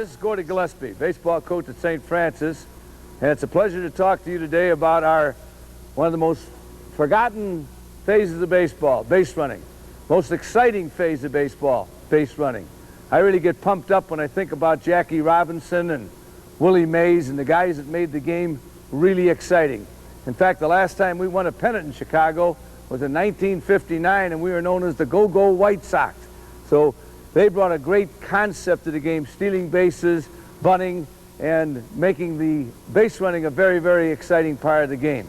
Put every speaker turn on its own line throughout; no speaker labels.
this is Gordie Gillespie, baseball coach at St. Francis, and it's a pleasure to talk to you today about one of the most forgotten phases of baseball, base running. Most exciting phase of baseball, base running. I really get pumped up when I think about Jackie Robinson and Willie Mays and the guys that made the game really exciting. In fact, the last time we won a pennant in Chicago was in 1959, and we were known as the Go-Go White Sox. So they brought a great concept to the game, stealing bases, bunting, and making the base running a very, very exciting part of the game.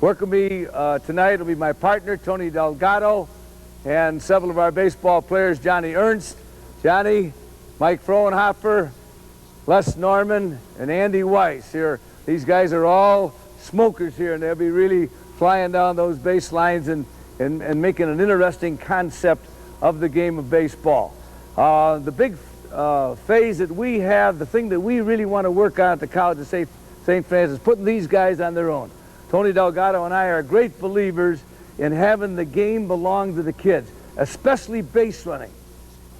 Working with me tonight will be my partner, Tony Delgado, and several of our baseball players, Johnny Ernst, Johnny, Mike Frohenhofer, Les Norman, and Andy Weiss. Here, these guys are all smokers here, and they'll be really flying down those base lines and making an interesting concept of the game of baseball. The big phase that we have, the thing that we really want to work on at the College of St. Francis, is putting these guys on their own. Tony Delgado and I are great believers in having the game belong to the kids, especially base running.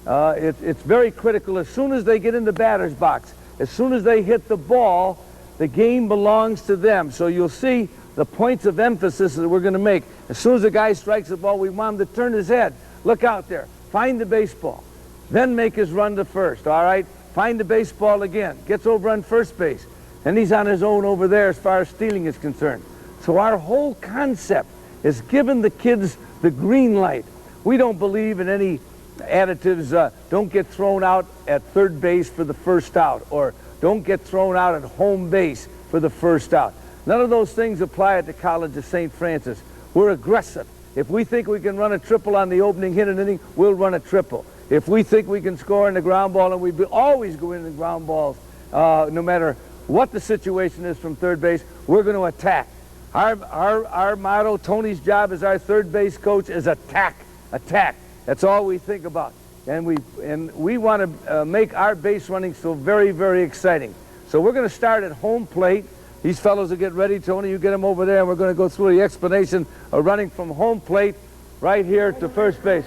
It's very critical. As soon as they get in the batter's box, as soon as they hit the ball, the game belongs to them. So you'll see the points of emphasis that we're going to make. As soon as the guy strikes the ball, we want him to turn his head. Look out there. Find the baseball. Then make his run to first, all right? Find the baseball again. Gets over on first base. And he's on his own over there as far as stealing is concerned. So our whole concept is giving the kids the green light. We don't believe in any additives. Don't get thrown out at third base for the first out, or don't get thrown out at home base for the first out. None of those things apply at the College of St. Francis. We're aggressive. If we think we can run a triple on the opening hit in an inning, we'll run a triple. If we think we can score in the ground ball, and we always go in the ground balls, no matter what the situation is from third base, we're going to attack. Our motto, Tony's job as our third base coach, is attack, attack. That's all we think about. And we want to make our base running so very, very exciting. So we're going to start at home plate. These fellows will get ready. Tony, you get them over there, and we're going to go through the explanation of running from home plate right here to first base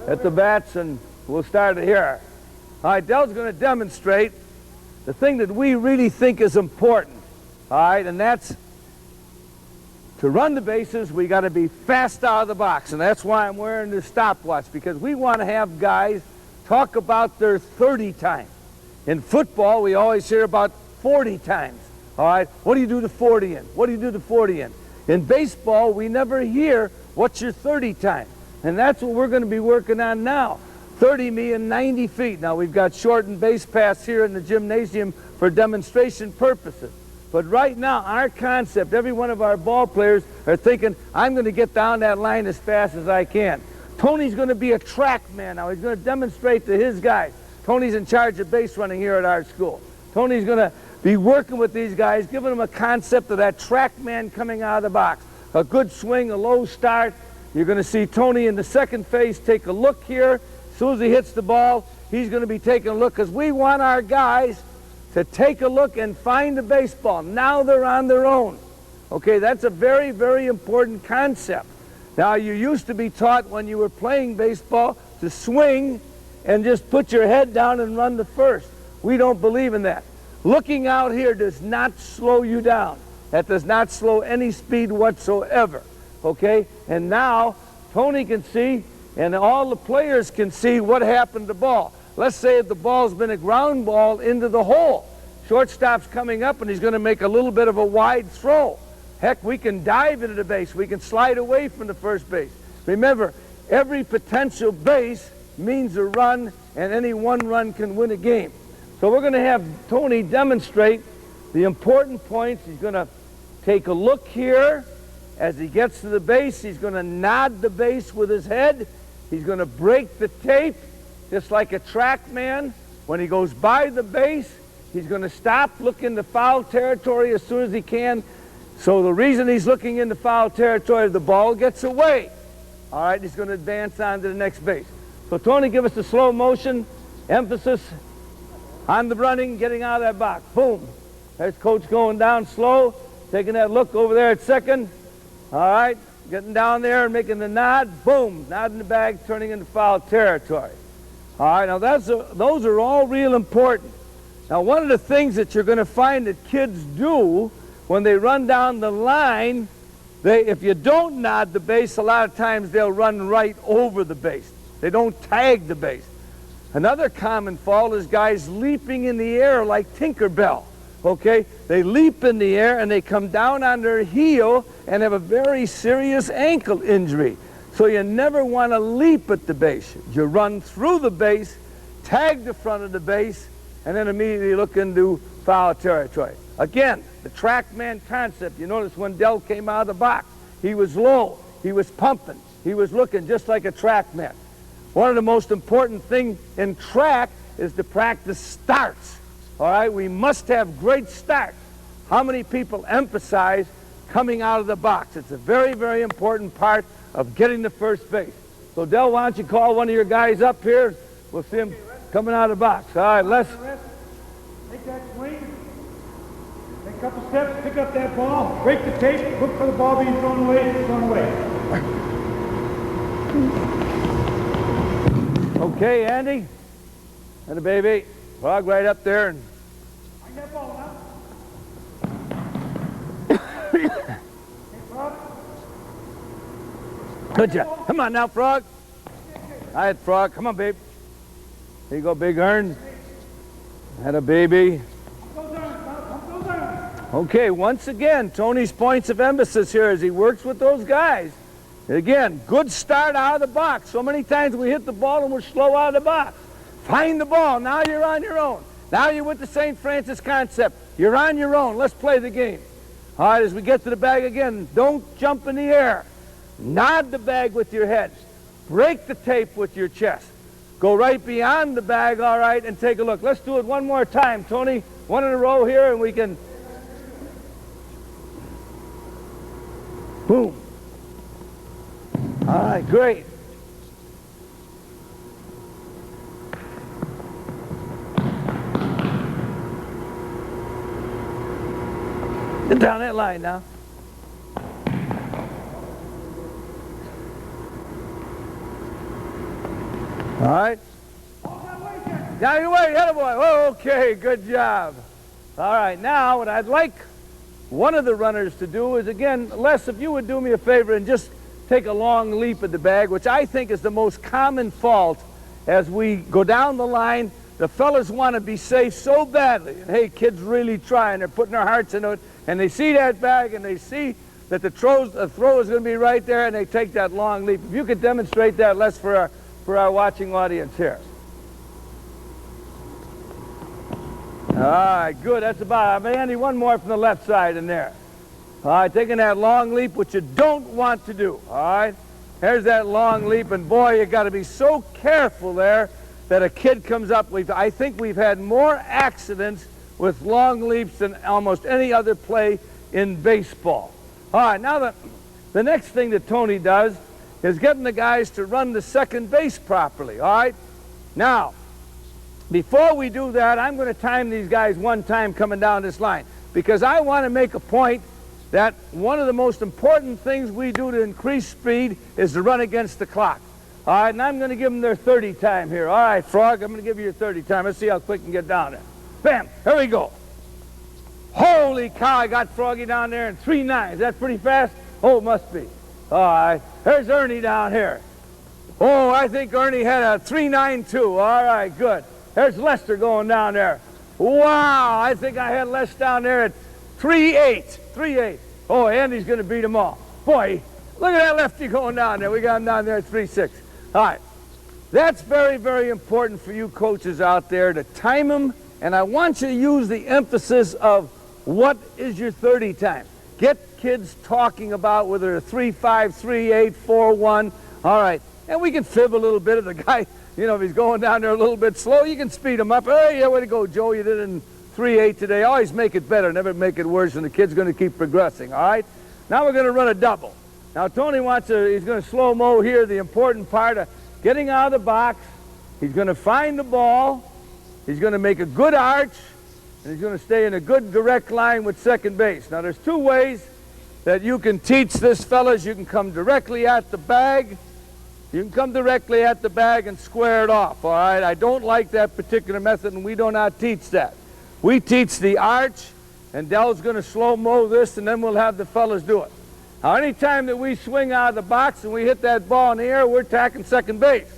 at the bats, and we'll start it here. All right, Del's going to demonstrate the thing that we really think is important, all right, and that's to run the bases, we got to be fast out of the box, and that's why I'm wearing this stopwatch, because we want to have guys talk about their 30 time. In football, we always hear about 40 times. All right, what do you do to 40 in? What do you do to 40 in? In baseball, we never hear what's your 30 time, and that's what we're going to be working on now. 30 meaning 90 feet. Now, we've got shortened base paths here in the gymnasium for demonstration purposes. But right now, our concept, every one of our ball players are thinking, I'm going to get down that line as fast as I can. Tony's going to be a track man now. He's going to demonstrate to his guys. Tony's in charge of base running here at our school. Tony's going to be working with these guys, giving them a concept of that track man coming out of the box. A good swing, a low start. You're going to see Tony in the second phase take a look here. As soon as he hits the ball, he's going to be taking a look, because we want our guys to take a look and find the baseball. Now they're on their own. Okay, that's a very, very important concept. Now, you used to be taught when you were playing baseball to swing and just put your head down and run to first. We don't believe in that. Looking out here does not slow you down. That does not slow any speed whatsoever. Okay, and now Tony can see, and all the players can see what happened to the ball. Let's say if the ball's been a ground ball into the hole. Shortstop's coming up, and he's going to make a little bit of a wide throw. Heck, we can dive into the base. We can slide away from the first base. Remember, every potential base means a run, and any one run can win a game. So we're going to have Tony demonstrate the important points. He's going to take a look here. As he gets to the base, he's going to nod the base with his head. He's going to break the tape, just like a track man. When he goes by the base, he's going to stop, look into foul territory as soon as he can. So the reason he's looking into foul territory, the ball gets away. All right, he's going to advance on to the next base. So Tony, give us the slow motion, emphasis on the running, getting out of that box. Boom. There's Coach going down slow, taking that look over there at second. All right, getting down there and making the nod. Boom, nod in the bag, turning into foul territory. All right, now those are all real important. Now, one of the things that you're going to find that kids do when they run down the line, if you don't nod the base, a lot of times they'll run right over the base. They don't tag the base. Another common fault is guys leaping in the air like Tinkerbell. Okay? They leap in the air and they come down on their heel and have a very serious ankle injury. So you never want to leap at the base. You run through the base, tag the front of the base, and then immediately look into foul territory. Again, the track man concept. You notice when Del came out of the box, he was low, he was pumping, he was looking just like a track man. One of the most important things in track is to practice starts. All right, we must have great starts. How many people emphasize coming out of the box? It's a very, very important part of getting to first base. So Del, why don't you call one of your guys up here? We'll see him coming out of the box. All right, Les.
Take that swing. Take a couple steps, pick up that ball, break the tape, look for the ball being thrown away, thrown away.
Okay, Andy. And the baby. Frog right up there. And
bring that ball now. Hey, Frog.
Good job. Come on now, Frog. All right, Frog. Come on, babe. Here you go, Big Earn. Had a baby. Okay, once again, Tony's points of emphasis here as he works with those guys. Again, good start out of the box. So many times we hit the ball and we're slow out of the box. Find the ball. Now you're on your own. Now you're with the St. Francis concept. You're on your own. Let's play the game. All right, as we get to the bag again, don't jump in the air. Nod the bag with your head. Break the tape with your chest. Go right beyond the bag, all right, and take a look. Let's do it one more time, Tony. One in a row here, and we can... Boom. All right, great. Get down that line now. All right. Down your way, atta boy. Oh, okay, good job. All right, now what I'd like one of the runners to do is, again, Les, if you would do me a favor and just take a long leap at the bag, which I think is the most common fault as we go down the line. The fellas want to be safe so badly. And hey, kids really try, and they're putting their hearts into it, and they see that bag, and they see that the throw is going to be right there, and they take that long leap. If you could demonstrate that, Les, for our watching audience here. All right, good. That's about it. Andy, one more from the left side in there. All right, taking that long leap, which you don't want to do. All right, here's that long leap, and boy, you got to be so careful there that a kid comes up. I think we've had more accidents with long leaps than almost any other play in baseball. All right, now the next thing that Tony does is getting the guys to run the second base properly. All right, now before we do that, I'm going to time these guys one time coming down this line, because I want to make a point that one of the most important things we do to increase speed is to run against the clock. All right, and I'm going to give them their 30 time here. All right, Frog, I'm going to give you your 30 time. Let's see how quick you can get down there. Bam, here we go. Holy cow, I got Froggy down there in 3.9. Is that pretty fast? Oh, it must be. All right, there's Ernie down here. Oh, I think Ernie had a 3.92. All right, good. There's Lester going down there. Wow, I think I had Les down there at 3.8. 3.8. Oh, Andy's going to beat them all. Boy, look at that lefty going down there. We got him down there at 3.6. All right. That's very, very important for you coaches out there to time them, and I want you to use the emphasis of what is your 30 time. Get kids talking about whether a 3.5, 3.8, 4.1. All right. And we can fib a little bit of the guy. You know, if he's going down there a little bit slow, you can speed him up. Hey, yeah, way to go, Joe. You did it in 3.8 today. Always make it better, never make it worse, and the kid's going to keep progressing, all right? Now we're going to run a double. Now Tony he's going to slow-mo here, the important part of getting out of the box. He's going to find the ball. He's going to make a good arch, and he's going to stay in a good direct line with second base. Now there's two ways that you can teach this, fellas. You can come directly at the bag. You can come directly at the bag and square it off, all right? I don't like that particular method, and we do not teach that. We teach the arch, and Del's going to slow-mo this, and then we'll have the fellas do it. Now, anytime that we swing out of the box and we hit that ball in the air, we're attacking second base.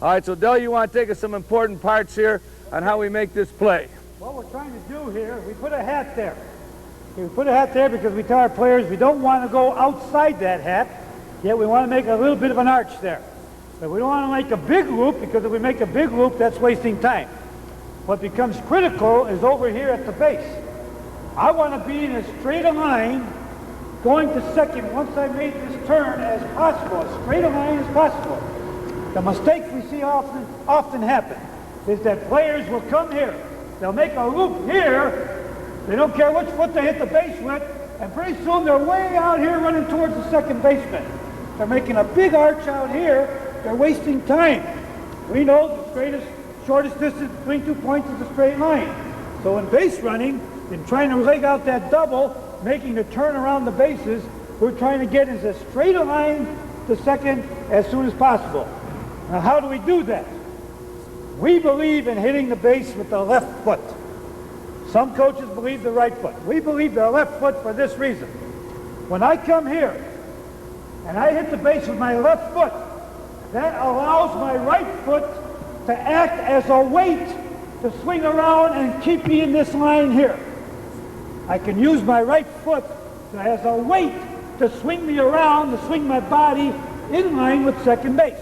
All right, so Del, you want to take us some important parts here on how we make this play.
What we're trying to do here, we put a hat there. We put a hat there because we tell our players we don't want to go outside that hat, yet we want to make a little bit of an arch there. But we don't want to make a big loop, because if we make a big loop, that's wasting time. What becomes critical is over here at the base. I want to be in as straight a line going to second once I made this turn as possible, as straight a line as possible. The mistake we see often happen is that players will come here. They'll make a loop here. They don't care which foot they hit the base with, and pretty soon they're way out here running towards the second baseman. They're making a big arch out here. They're wasting time. We know the straightest, shortest distance between 2 points is a straight line. So in base running, in trying to leg out that double, making the turn around the bases, we're trying to get as straight a line to second as soon as possible. Now, how do we do that? We believe in hitting the base with the left foot. Some coaches believe the right foot. We believe the left foot for this reason. When I come here and I hit the base with my left foot, that allows my right foot to act as a weight to swing around and keep me in this line here. I can use my right foot as a weight to swing me around, to swing my body in line with second base.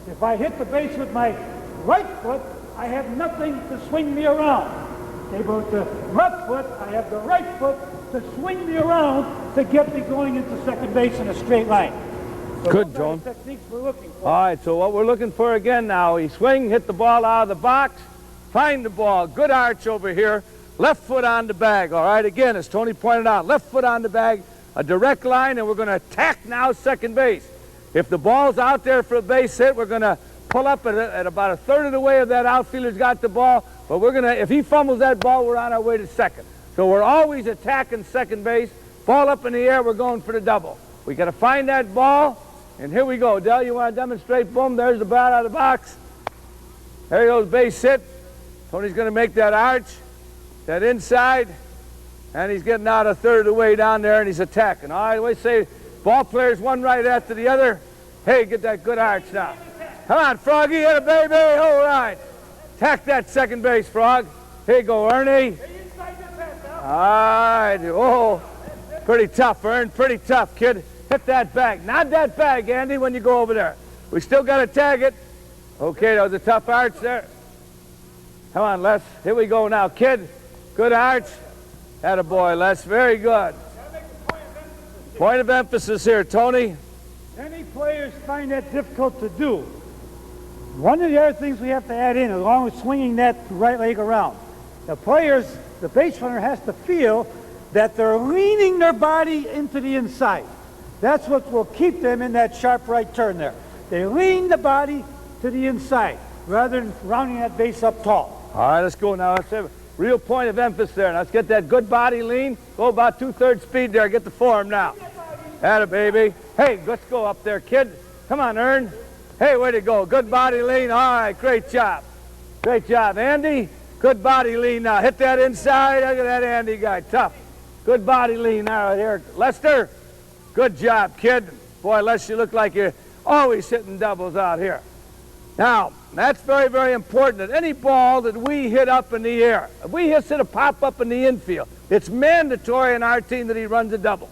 If I hit the base with my right foot, I have nothing to swing me around. Okay, but with the left foot, I have the right foot to swing me around to get me going into second base in a straight line. So
Good,
those are
Joan.
the techniques we're looking for.
All right, so what we're looking for again now, he swing, hit the ball out of the box, find the ball, good arch over here, left foot on the bag. All right, again, as Tony pointed out, left foot on the bag, a direct line, and we're going to attack now second base. If the ball's out there for a base hit, we're going to pull up at about a third of the way of that outfielder's got the ball, but we're going to, if he fumbles that ball, we're on our way to second. So we're always attacking second base. Ball up in the air, we're going for the double. We got to find that ball, and here we go. Del, you want to demonstrate? Boom, there's the bat out of the box. There goes base hit. Tony's going to make that arch, that inside, and he's getting out a third of the way down there, and he's attacking. All right, we say ball players one right after the other. Hey, get that good arch now. Come on, Froggy, hit it, baby. All right. Attack that second base, Frog. Here you go, Ernie. All right. Oh, pretty tough, Ern. Pretty tough, kid. Hit that bag. Not that bag, Andy, when you go over there. We still got to tag it. Okay, that was a tough arch there. Come on, Les. Here we go now, kid. Good arch. Attaboy, Les. Very good. Point of emphasis here, Tony.
Many players find that difficult to do. One of the other things we have to add in, along with swinging that right leg around, the players, the base runner has to feel that they're leaning their body into the inside. That's what will keep them in that sharp right turn there. They lean the body to the inside rather than rounding that base up tall.
All right, let's go now. Let's have a real point of emphasis there. Now let's get that good body lean. Go about 2/3 speed there. Get the form now. Atta baby. Hey, let's go up there, kid. Come on, Ern. Hey, way to go. Good body lean. All right, great job. Great job, Andy. Good body lean now. Hit that inside. Look at that Andy guy. Tough. Good body lean now right here. Lester, good job, kid. Boy, Lester, you look like you're always hitting doubles out here. Now, that's very, very important that any ball that we hit up in the air, if we hit a pop up in the infield, it's mandatory in our team that he runs a double.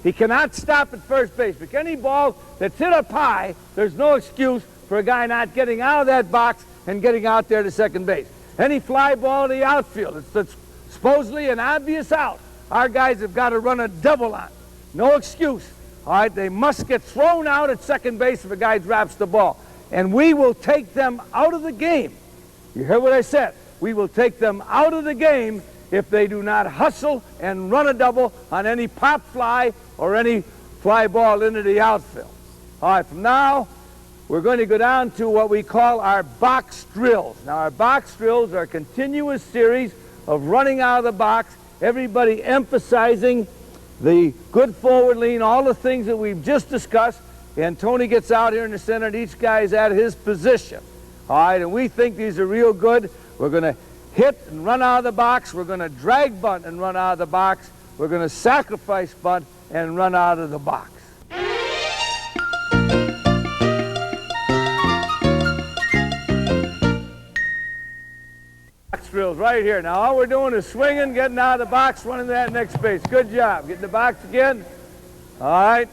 He cannot stop at first base. But any ball that's hit up high, there's no excuse for a guy not getting out of that box and getting out there to second base. Any fly ball to the outfield, it's supposedly an obvious out. Our guys have got to run a double on. No excuse. All right, they must get thrown out at second base if a guy drops the ball. And we will take them out of the game. You heard what I said? We will take them out of the game if they do not hustle and run a double on any pop fly or any fly ball into the outfield. All right, from now, we're going to go down to what we call our box drills. Now, our box drills are a continuous series of running out of the box, everybody emphasizing the good forward lean, all the things that we've just discussed, and Tony gets out here in the center, and each guy's at his position. All right, and we think these are real good. We're going to hit and run out of the box. We're going to drag bunt and run out of the box. We're going to sacrifice bunt and run out of the box. Box drills right here. Now all we're doing is swinging, getting out of the box, running to that next base. Good job. Get in the box again. All right.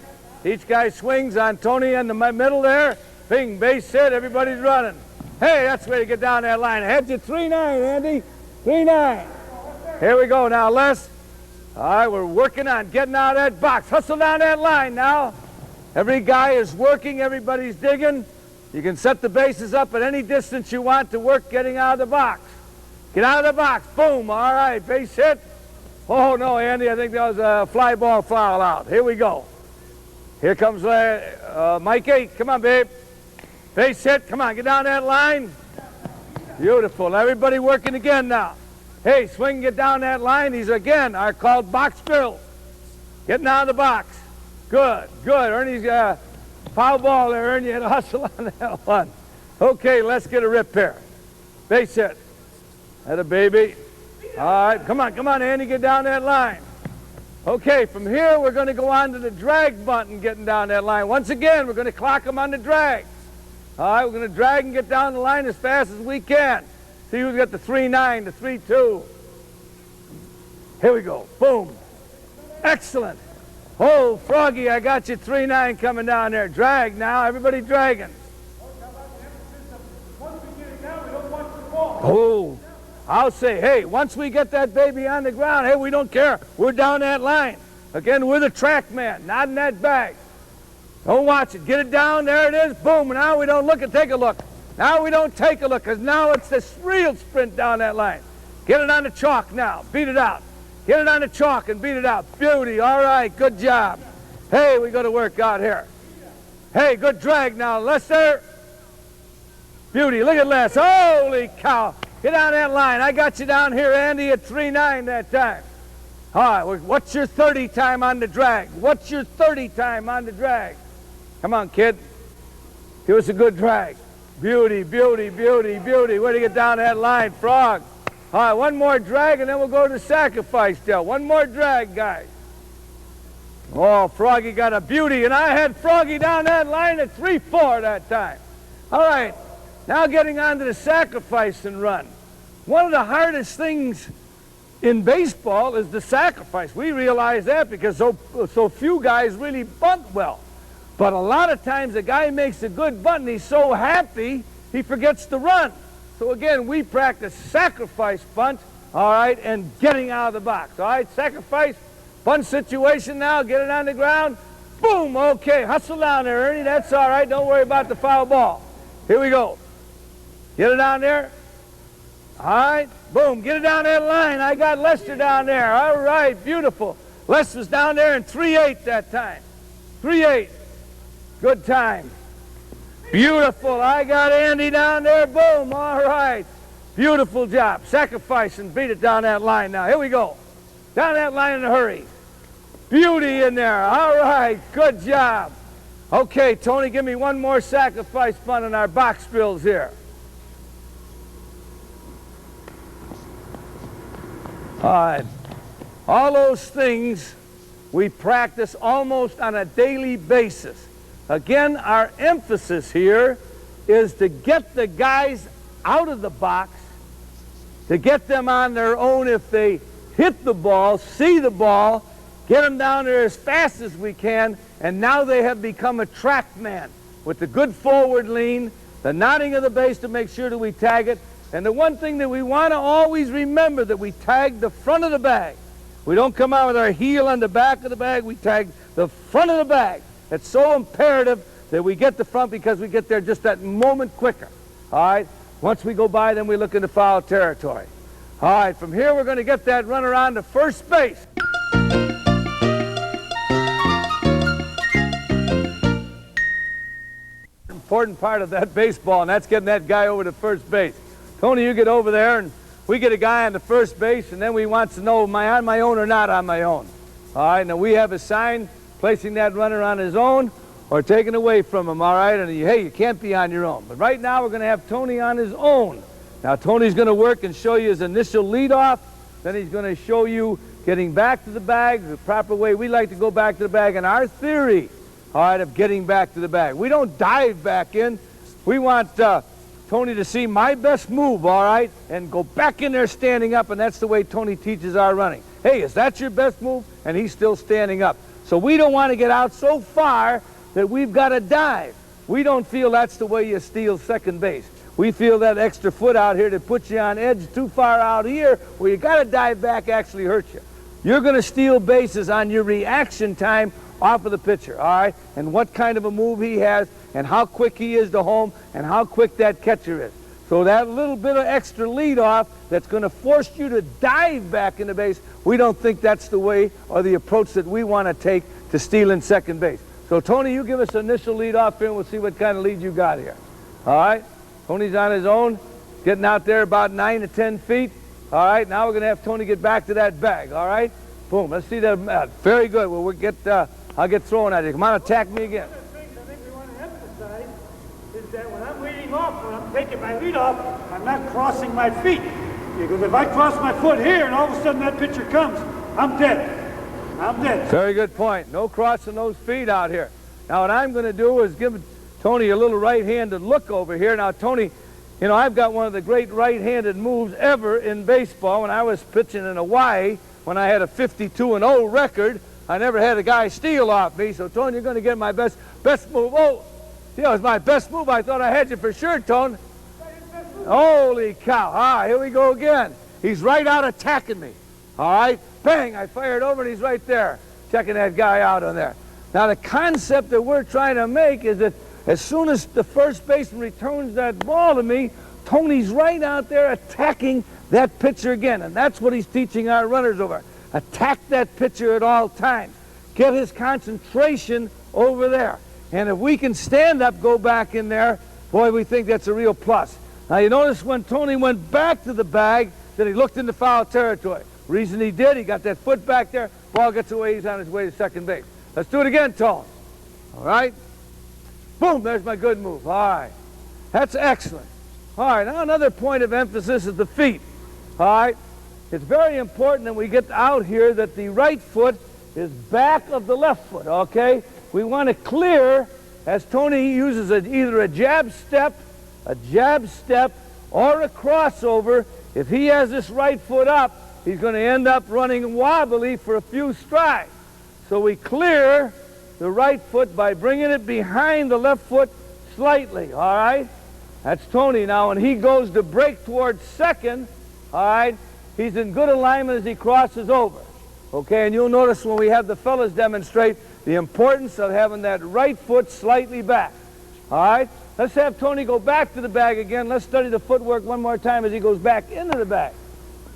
Each guy swings on Tony in the middle there. Bing, base hit. Everybody's running. Hey, that's the way to get down that line. Ahead you 3-9, Andy. 3-9. Here we go now, Les. All right, we're working on getting out of that box. Hustle down that line now. Every guy is working. Everybody's digging. You can set the bases up at any distance you want to work getting out of the box. Get out of the box. Boom. All right, base hit. Oh, no, Andy, I think that was a fly ball foul out. Here we go. Here comes Mike 8. Come on, babe. Base hit. Come on, get down that line. Beautiful. Everybody working again now. Hey, swing and get down that line. These, again, are called box drills. Getting out of the box. Good, good. Ernie's foul ball there. Ernie had a hustle on that one. Okay, let's get a rip here. Base hit. That a baby. All right, come on, Andy, get down that line. Okay, from here we're going to go on to the drag bunt and getting down that line. Once again, we're going to clock them on the drag. All right, we're going to drag and get down the line as fast as we can. See who's got the 3-9, the 3-2. Here we go. Boom. Excellent. Oh, Froggy, I got you 3-9 coming down there. Drag now. Everybody dragging. Oh, I'll say, hey, once we get that baby on the ground, hey, we don't care. We're down that line. Again, we're the track man, not in that bag. Don't watch it. Get it down. There it is. Boom. Now we don't look and take a look. Now we don't take a look because now it's this real sprint down that line. Get it on the chalk now. Beat it out. Get it on the chalk and beat it out. Beauty. All right. Good job. Hey, we got to work out here. Hey, good drag now. Lester. Beauty. Look at Les. Holy cow. Get on that line. I got you down here, Andy, at 3-9 that time. All right. What's your 30 time on the drag? What's your 30 time on the drag? Come on, kid. Give us a good drag. Beauty, beauty, beauty, beauty. Way to get down that line, Frog. All right, one more drag, and then we'll go to sacrifice deal. One more drag, guys. Oh, Froggy got a beauty, and I had Froggy down that line at 3-4 that time. All right, now getting on to the sacrifice and run. One of the hardest things in baseball is the sacrifice. We realize that because so few guys really bunt well. But a lot of times a guy makes a good bunt and he's so happy he forgets to run. So again, we practice sacrifice bunt, all right, and getting out of the box. All right, sacrifice, bunt situation now, get it on the ground. Boom, okay, hustle down there, Ernie, that's all right, don't worry about the foul ball. Here we go. Get it down there. All right, boom, get it down that line. I got Lester down there. All right, beautiful. Lester's down there in 3-8 that time. 3-8. Good time. Beautiful. I got Andy down there. Boom. All right. Beautiful job. Sacrifice and beat it down that line now. Here we go. Down that line in a hurry. Beauty in there. All right. Good job. Okay, Tony, give me one more sacrifice bunt in our box drills here. All right. All those things we practice almost on a daily basis. Again, our emphasis here is to get the guys out of the box, to get them on their own if they hit the ball, see the ball, get them down there as fast as we can, and now they have become a track man with the good forward lean, the nodding of the base to make sure that we tag it, and the one thing that we want to always remember that we tag the front of the bag. We don't come out with our heel on the back of the bag, we tag the front of the bag. It's so imperative that we get the front because we get there just that moment quicker. All right? Once we go by, then we look into foul territory. All right, from here we're going to get that runner on to first base. Important part of that baseball, and that's getting that guy over to first base. Tony, you get over there, and we get a guy on the first base, and then we want to know, am I on my own or not on my own? All right, now we have a sign placing that runner on his own or taking away from him, all right? And hey, you can't be on your own. But right now we're going to have Tony on his own. Now Tony's going to work and show you his initial leadoff. Then he's going to show you getting back to the bag, the proper way we like to go back to the bag, and our theory, all right, of getting back to the bag. We don't dive back in. We want Tony to see my best move, all right, and go back in there standing up, and that's the way Tony teaches our running. Hey, is that your best move? And he's still standing up. So we don't want to get out so far that we've got to dive. We don't feel that's the way you steal second base. We feel that extra foot out here that puts you on edge too far out here where you got to dive back actually hurts you. You're going to steal bases on your reaction time off of the pitcher, all right? And what kind of a move he has and how quick he is to home and how quick that catcher is. So that little bit of extra leadoff that's going to force you to dive back into base, we don't think that's the way or the approach that we want to take to stealing second base. So Tony, you give us an initial leadoff here and we'll see what kind of lead you got here. All right? Tony's on his own, getting out there about 9 to 10 feet. All right, now we're going to have Tony get back to that bag. All right? Boom, let's see that. Very good. Well, I'll get thrown at you. Come on, attack me again.
One of the things I think we want to emphasize is that when I'm leading off, when I'm taking my lead off, I'm not crossing my feet. Because if I cross my foot here and all of a sudden that pitcher comes, I'm dead. I'm dead.
Very good point. No crossing those feet out here. Now what I'm going to do is give Tony a little right-handed look over here. Now Tony, you know, I've got one of the great right-handed moves ever in baseball. When I was pitching in Hawaii, when I had a 52-0 record, I never had a guy steal off me. So Tony, you're going to get my best move. Oh, you know, it's my best move. I thought I had you for sure, Tony. Holy cow. Ah, here we go again. He's right out attacking me. All right, bang, I fired over and he's right there, checking that guy out on there. Now the concept that we're trying to make is that as soon as the first baseman returns that ball to me, Tony's right out there attacking that pitcher again. And that's what he's teaching our runners over. Attack that pitcher at all times. Get his concentration over there. And if we can stand up, go back in there, boy, we think that's a real plus. Now you notice when Tony went back to the bag that he looked into foul territory. Reason he did, he got that foot back there, ball gets away, he's on his way to second base. Let's do it again, Tony. All right? Boom, there's my good move. All right. That's excellent. All right, now another point of emphasis is the feet. All right? It's very important that we get out here that the right foot is back of the left foot, okay? We want to clear, as Tony uses either a jab step, or a crossover. If he has this right foot up, he's going to end up running wobbly for a few strides. So we clear the right foot by bringing it behind the left foot slightly, all right? That's Tony. Now, when he goes to break towards second, all right, he's in good alignment as he crosses over. Okay, and you'll notice when we have the fellas demonstrate the importance of having that right foot slightly back. All right? Let's have Tony go back to the bag again. Let's study the footwork one more time as he goes back into the bag.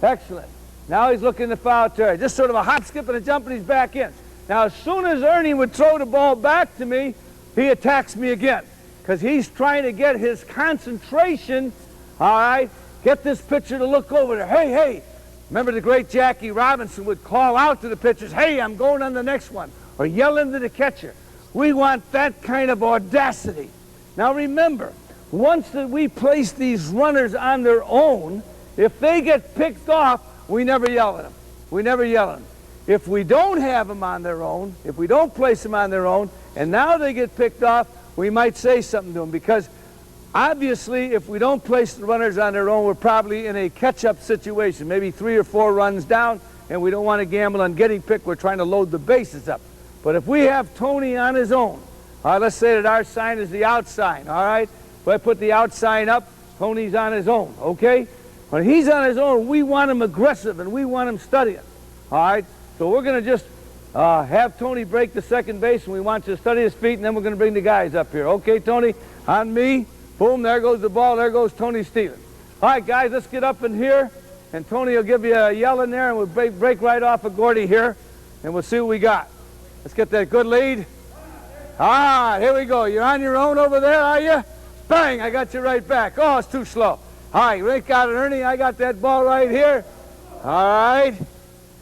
Excellent. Now he's looking to foul territory. Just sort of a hop, skip, and a jump, and he's back in. Now, as soon as Ernie would throw the ball back to me, he attacks me again because he's trying to get his concentration, all right, get this pitcher to look over there. Hey, hey. Remember the great Jackie Robinson would call out to the pitchers, hey, I'm going on the next one, or yell into the catcher. We want that kind of audacity. Now, remember, once that we place these runners on their own, if they get picked off, we never yell at them. We never yell at them. If we don't have them on their own, if we don't place them on their own, and now they get picked off, we might say something to them because obviously if we don't place the runners on their own, we're probably in a catch-up situation, maybe 3 or 4 runs down, and we don't want to gamble on getting picked. We're trying to load the bases up. But if we have Tony on his own, all right, let's say that our sign is the out sign, all right? If I put the out sign up, Tony's on his own, okay? When he's on his own, we want him aggressive and we want him studying, all right? So we're going to just have Tony break the second base, and we want you to study his feet, and then we're going to bring the guys up here. Okay, Tony, on me. Boom, there goes the ball. There goes Tony stealing. All right, guys, let's get up in here, and Tony will give you a yell in there, and we'll break right off of Gordie here, and we'll see what we got. Let's get that good lead. All right, here we go. You're on your own over there, are you? Bang, I got you right back. Oh, it's too slow. All right, Rick got it, Ernie. I got that ball right here. All right.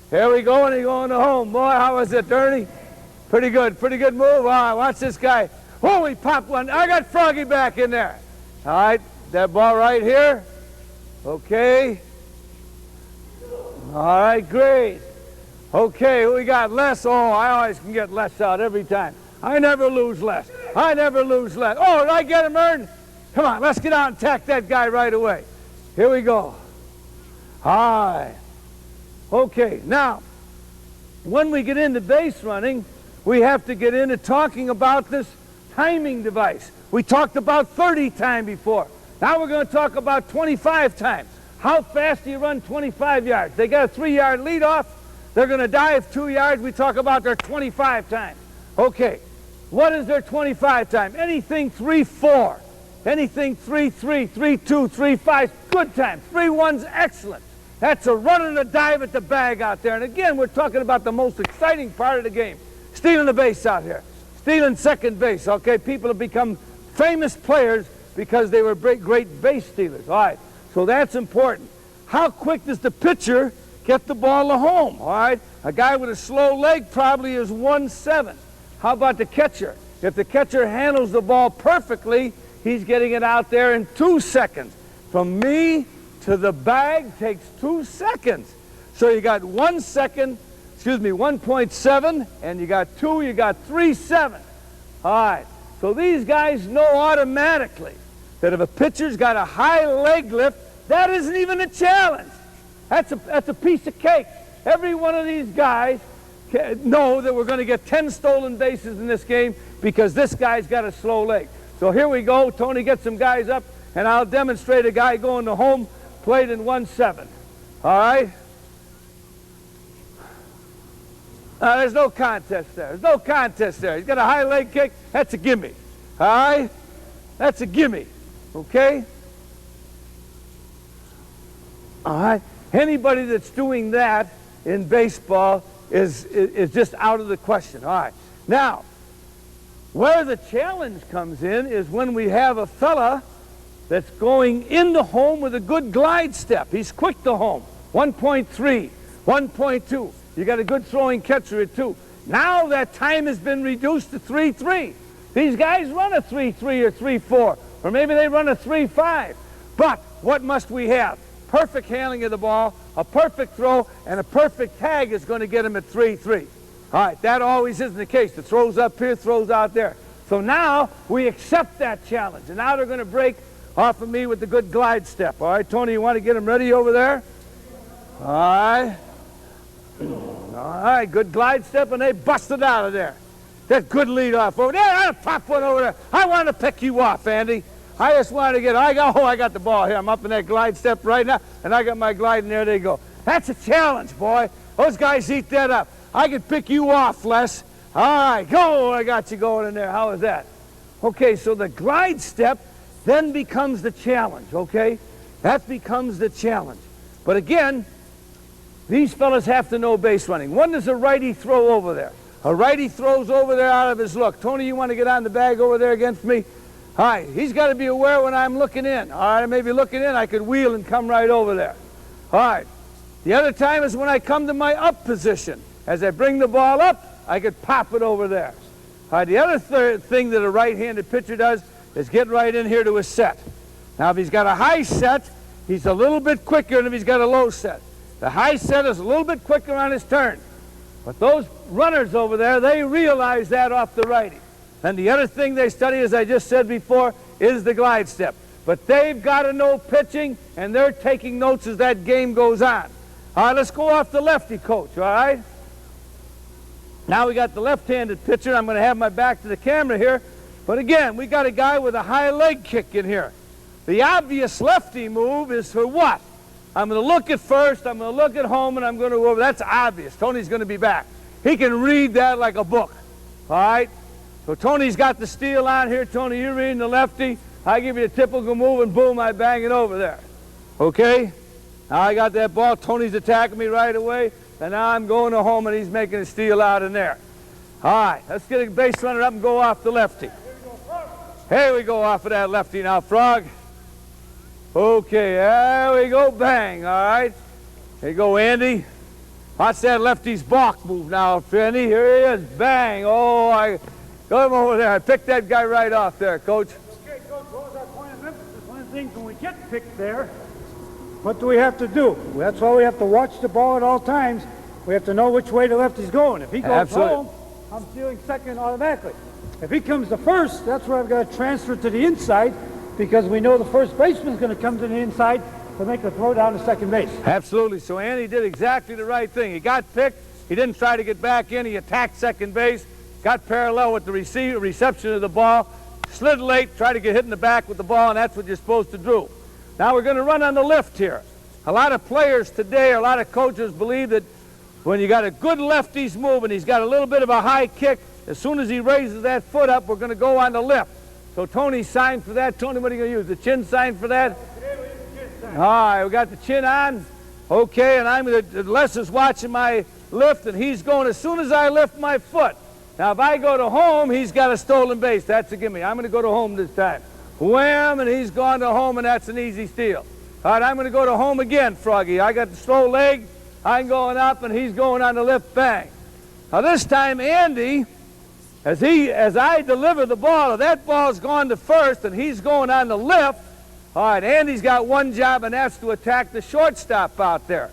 Here we go, and he's going to home. Boy, how was it, Ernie? Pretty good move. All right, watch this guy. Oh, he popped one. I got Froggy back in there. All right, that ball right here. Okay. All right, great. Okay, who we got? Les. Oh, I always can get Les out every time. I never lose Les. I never lose Les. Oh, did I get him, Ern? Come on, let's get out and attack that guy right away. Here we go. All right. Okay, now, when we get into base running, we have to get into talking about this timing device. We talked about 30 time before. Now we're going to talk about 25 time. How fast do you run 25 yards? They got a 3-yard leadoff. They're going to dive 2 yards. We talk about their 25 time. Okay, what is their 25 time? Anything 3-4. Anything 3-3, 3-2, 3-5, good time. 3-1's excellent. That's a run and a dive at the bag out there. And again, we're talking about the most exciting part of the game. Stealing the base out here. Stealing second base, okay? People have become famous players because they were great base stealers. All right, so that's important. How quick does the pitcher get the ball to home? All right, a guy with a slow leg probably is 1-7. How about the catcher? If the catcher handles the ball perfectly, he's getting it out there in 2 seconds. From me to the bag takes 2 seconds. So you got 1 second, 1.7, and you got 2, you got 3.7. All right, so these guys know automatically that if a pitcher's got a high leg lift, that isn't even a challenge. That's a piece of cake. Every one of these guys know that we're going to get 10 stolen bases in this game because this guy's got a slow leg. So here we go. Tony gets some guys up, and I'll demonstrate a guy going to home plate in 1-7. All right? There's no contest there. There's no contest there. He's got a high leg kick. That's a gimme. All right? That's a gimme. Okay? All right? Anybody that's doing that in baseball is just out of the question. All right. Now, where the challenge comes in is when we have a fella that's going into home with a good glide step. He's quick to home. 1.3, 1.2. You got a good throwing catcher at 2. Now that time has been reduced to 3-3. These guys run a 3-3 or 3-4, or maybe they run a 3-5. But what must we have? Perfect handling of the ball, a perfect throw, and a perfect tag is going to get him at 3-3. All right, that always isn't the case. The throws up here, throws out there. So now we accept that challenge, and now they're going to break off of me with the good glide step. All right, Tony, you want to get him ready over there? All right. All right, good glide step, and they busted out of there. That good lead off over there. I pop one over there. I want to pick you off, Andy. I just wanted to get, I got the ball here. I'm up in that glide step right now, and I got my glide, and there they go. That's a challenge, boy. Those guys eat that up. I could pick you off, Les. All right, go. I got you going in there. How is that? Okay, so the glide step then becomes the challenge, okay? That becomes the challenge. But again, these fellas have to know base running. When does a righty throw over there? A righty throws over there out of his look. Tony, you want to get on the bag over there against me? All right, he's got to be aware when I'm looking in. All right, I may be looking in, I could wheel and come right over there. All right, the other time is when I come to my up position. As I bring the ball up, I could pop it over there. All right, the other thing that a right-handed pitcher does is get right in here to his set. Now, if he's got a high set, he's a little bit quicker than if he's got a low set. The high set is a little bit quicker on his turn. But those runners over there, they realize that off the righty. And the other thing they study, as I just said before, is the glide step. But they've got to know pitching, and they're taking notes as that game goes on. All right, let's go off the lefty, coach, all right? Now we got the left-handed pitcher. I'm going to have my back to the camera here. But again, we got a guy with a high leg kick in here. The obvious lefty move is for what? I'm going to look at first, I'm going to look at home, and I'm going to go over. That's obvious. Tony's going to be back. He can read that like a book, all right? So Tony's got the steal on here. Tony, you're reading the lefty. I give you a typical move, and boom, I bang it over there. Okay? Now I got that ball. Tony's attacking me right away, and now I'm going to home, and he's making a steal out in there. All right, let's get a base runner up and go off the lefty. Here we go off of that lefty now, Frog. Okay, there we go, bang, all right. Here you go, Andy. Watch that lefty's balk move now, Andy. Here he is, bang. Oh, I got him over there. I picked that guy right off there, Coach.
Okay, Coach, what was our point of emphasis? One of the things when we get picked there, What do we have to do? That's why we have to watch the ball at all times. We have to know which way the lefty's going. If he goes home, I'm stealing second automatically. If he comes to first, that's where I've got to transfer to the inside, because we know the first baseman's going to come to the inside to make the throw down to second base.
Absolutely. So Andy did exactly the right thing. He got picked. He didn't try to get back in. He attacked second base, got parallel with the reception of the ball, slid late, tried to get hit in the back with the ball, and that's what you're supposed to do. Now we're going to run on the lift here. A lot of players today, a lot of coaches believe that when you got a good lefty's move and he's got a little bit of a high kick, as soon as he raises that foot up, we're going to go on the lift. So Tony signed for that. Tony, what are you going to use? The chin sign for that? All right, we got the chin on. Okay, and I'm going to, Les is watching my lift, and he's going as soon as I lift my foot. Now, if I go to home, he's got a stolen base. That's a gimme. I'm going to go to home this time. Wham, and he's gone to home, and that's an easy steal. All right, I'm going to go to home again, Froggy. I got the slow leg. I'm going up, and he's going on the lift, bang. Now, this time, Andy, as I deliver the ball, that ball's gone to first, and he's going on the lift. All right, Andy's got one job, and that's to attack the shortstop out there.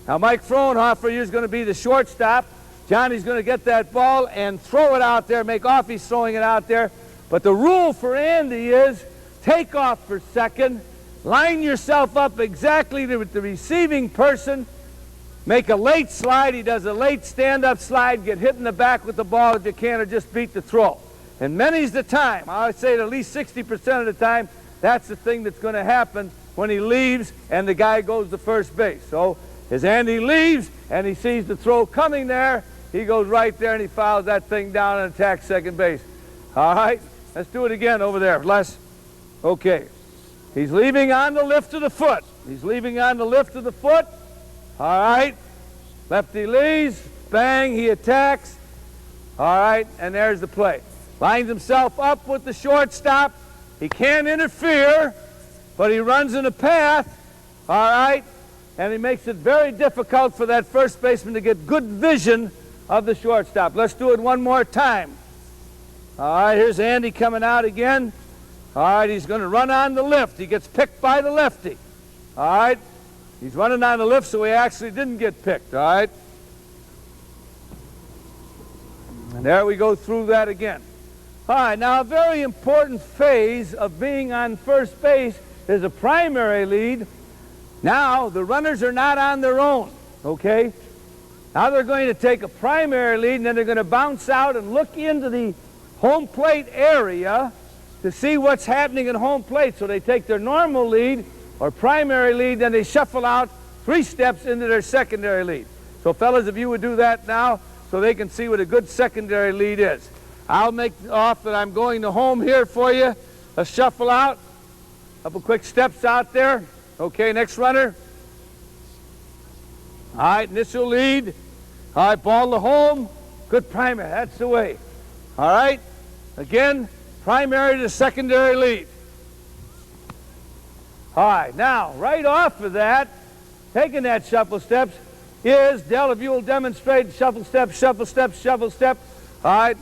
Now, Mike Frohnhofer is going to be the shortstop. Johnny's going to get that ball and throw it out there, make off he's throwing it out there. But the rule for Andy is take off for second, line yourself up exactly with the receiving person, make a late slide. He does a late stand-up slide, get hit in the back with the ball if you can, or just beat the throw. And many's the time, I would say at least 60% of the time, that's the thing that's going to happen when he leaves and the guy goes to first base. So as Andy leaves and he sees the throw coming there, he goes right there and he fouls that thing down and attacks second base. All right, let's do it again over there, Les. Okay, he's leaving on the lift of the foot. He's leaving on the lift of the foot. All right, lefty leaves, bang, he attacks. All right, and there's the play. Lines himself up with the shortstop. He can't interfere, but he runs in a path. All right, and he makes it very difficult for that first baseman to get good vision of the shortstop. Let's do it one more time. All right, here's Andy coming out again. All right, he's going to run on the lift. He gets picked by the lefty. All right, he's running on the lift, so he actually didn't get picked. All right, and there we go through that again. All right, now a very important phase of being on first base is a primary lead. Now the runners are not on their own, okay? Now they're going to take a primary lead, and then they're going to bounce out and look into the home plate area to see what's happening at home plate. So they take their normal lead or primary lead, then they shuffle out 3 steps into their secondary lead. So fellas, if you would do that now so they can see what a good secondary lead is. I'll make off that I'm going to home here for you. Let's shuffle out. Couple quick steps out there. Okay, next runner. All right, initial lead. All right, ball to home. Good primary, that's the way. All right, again, primary to secondary lead. All right, now, right off of that, taking that shuffle steps is, Del, if you will demonstrate shuffle step, shuffle step, shuffle step. All right.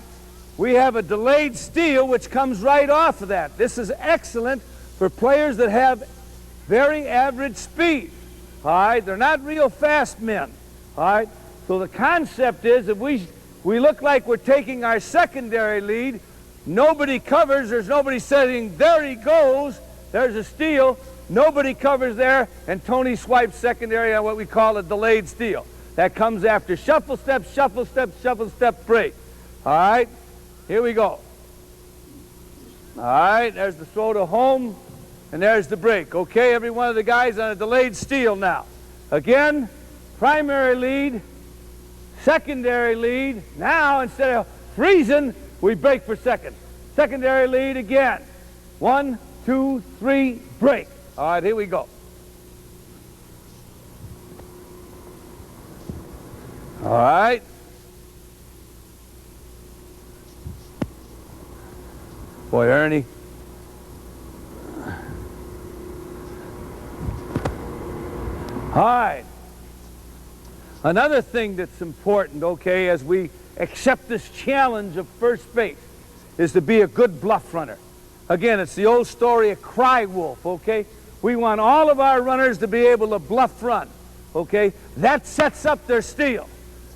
We have a delayed steal which comes right off of that. This is excellent for players that have very average speed. All right, they're not real fast men. All right, so the concept is if we look like we're taking our secondary lead, nobody covers, there's nobody saying, there he goes, there's a steal, nobody covers there, and Tony swipes secondary on what we call a delayed steal. That comes after shuffle step, shuffle step, shuffle step, break. All right. Here we go. All right, there's the throw to home, and there's the break. Okay, every one of the guys on a delayed steal now. Again, primary lead, secondary lead. Now, instead of freezing, we break for second. Secondary lead again. 1, 2, 3, break. All right, here we go. All right. Boy, Ernie. All right. Another thing that's important, okay, as we accept this challenge of first base, is to be a good bluff runner. Again, it's the old story of cry wolf, okay? we want all of our runners to be able to bluff run, okay? That sets up their steal.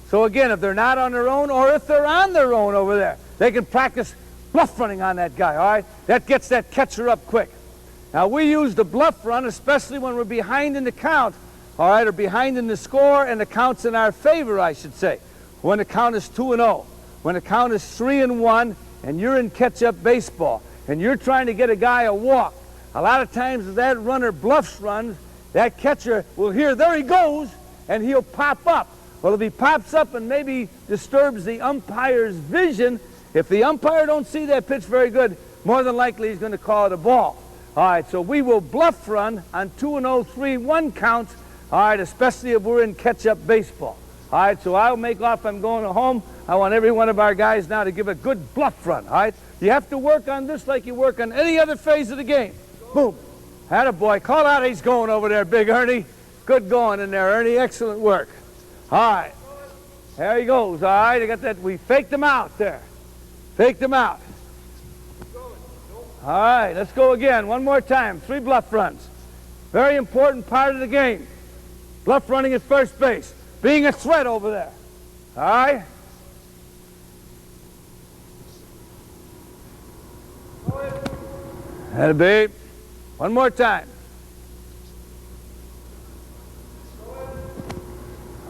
So again, if they're not on their own, or if they're on their own over there, they can practice bluff running on that guy, all right? That gets that catcher up quick. Now, we use the bluff run, especially when we're behind in the count, all right, or behind in the score, and the count's in our favor, I should say. When the count is 2-0, when the count is 3-1, and you're in catch-up baseball, and you're trying to get a guy a walk, a lot of times if that runner bluffs runs, that catcher will hear, there he goes, and he'll pop up. Well, if he pops up and maybe disturbs the umpire's vision, if the umpire don't see that pitch very good, more than likely he's going to call it a ball. All right, so we will bluff run on 2-0, 3-1 counts, all right, especially if we're in catch-up baseball. All right, so I'll make off, I'm going home. I want every one of our guys now to give a good bluff run, all right? You have to work on this like you work on any other phase of the game. Boom. Attaboy. Call out, he's going over there, Big Ernie. Good going in there, Ernie. Excellent work. All right. There he goes, all right? I got that. We faked him out there. Faked him out. All right, let's go again. One more time. 3 bluff runs. Very important part of the game. Bluff running at first base. Being a threat over there. All right? Attaboy. One more time.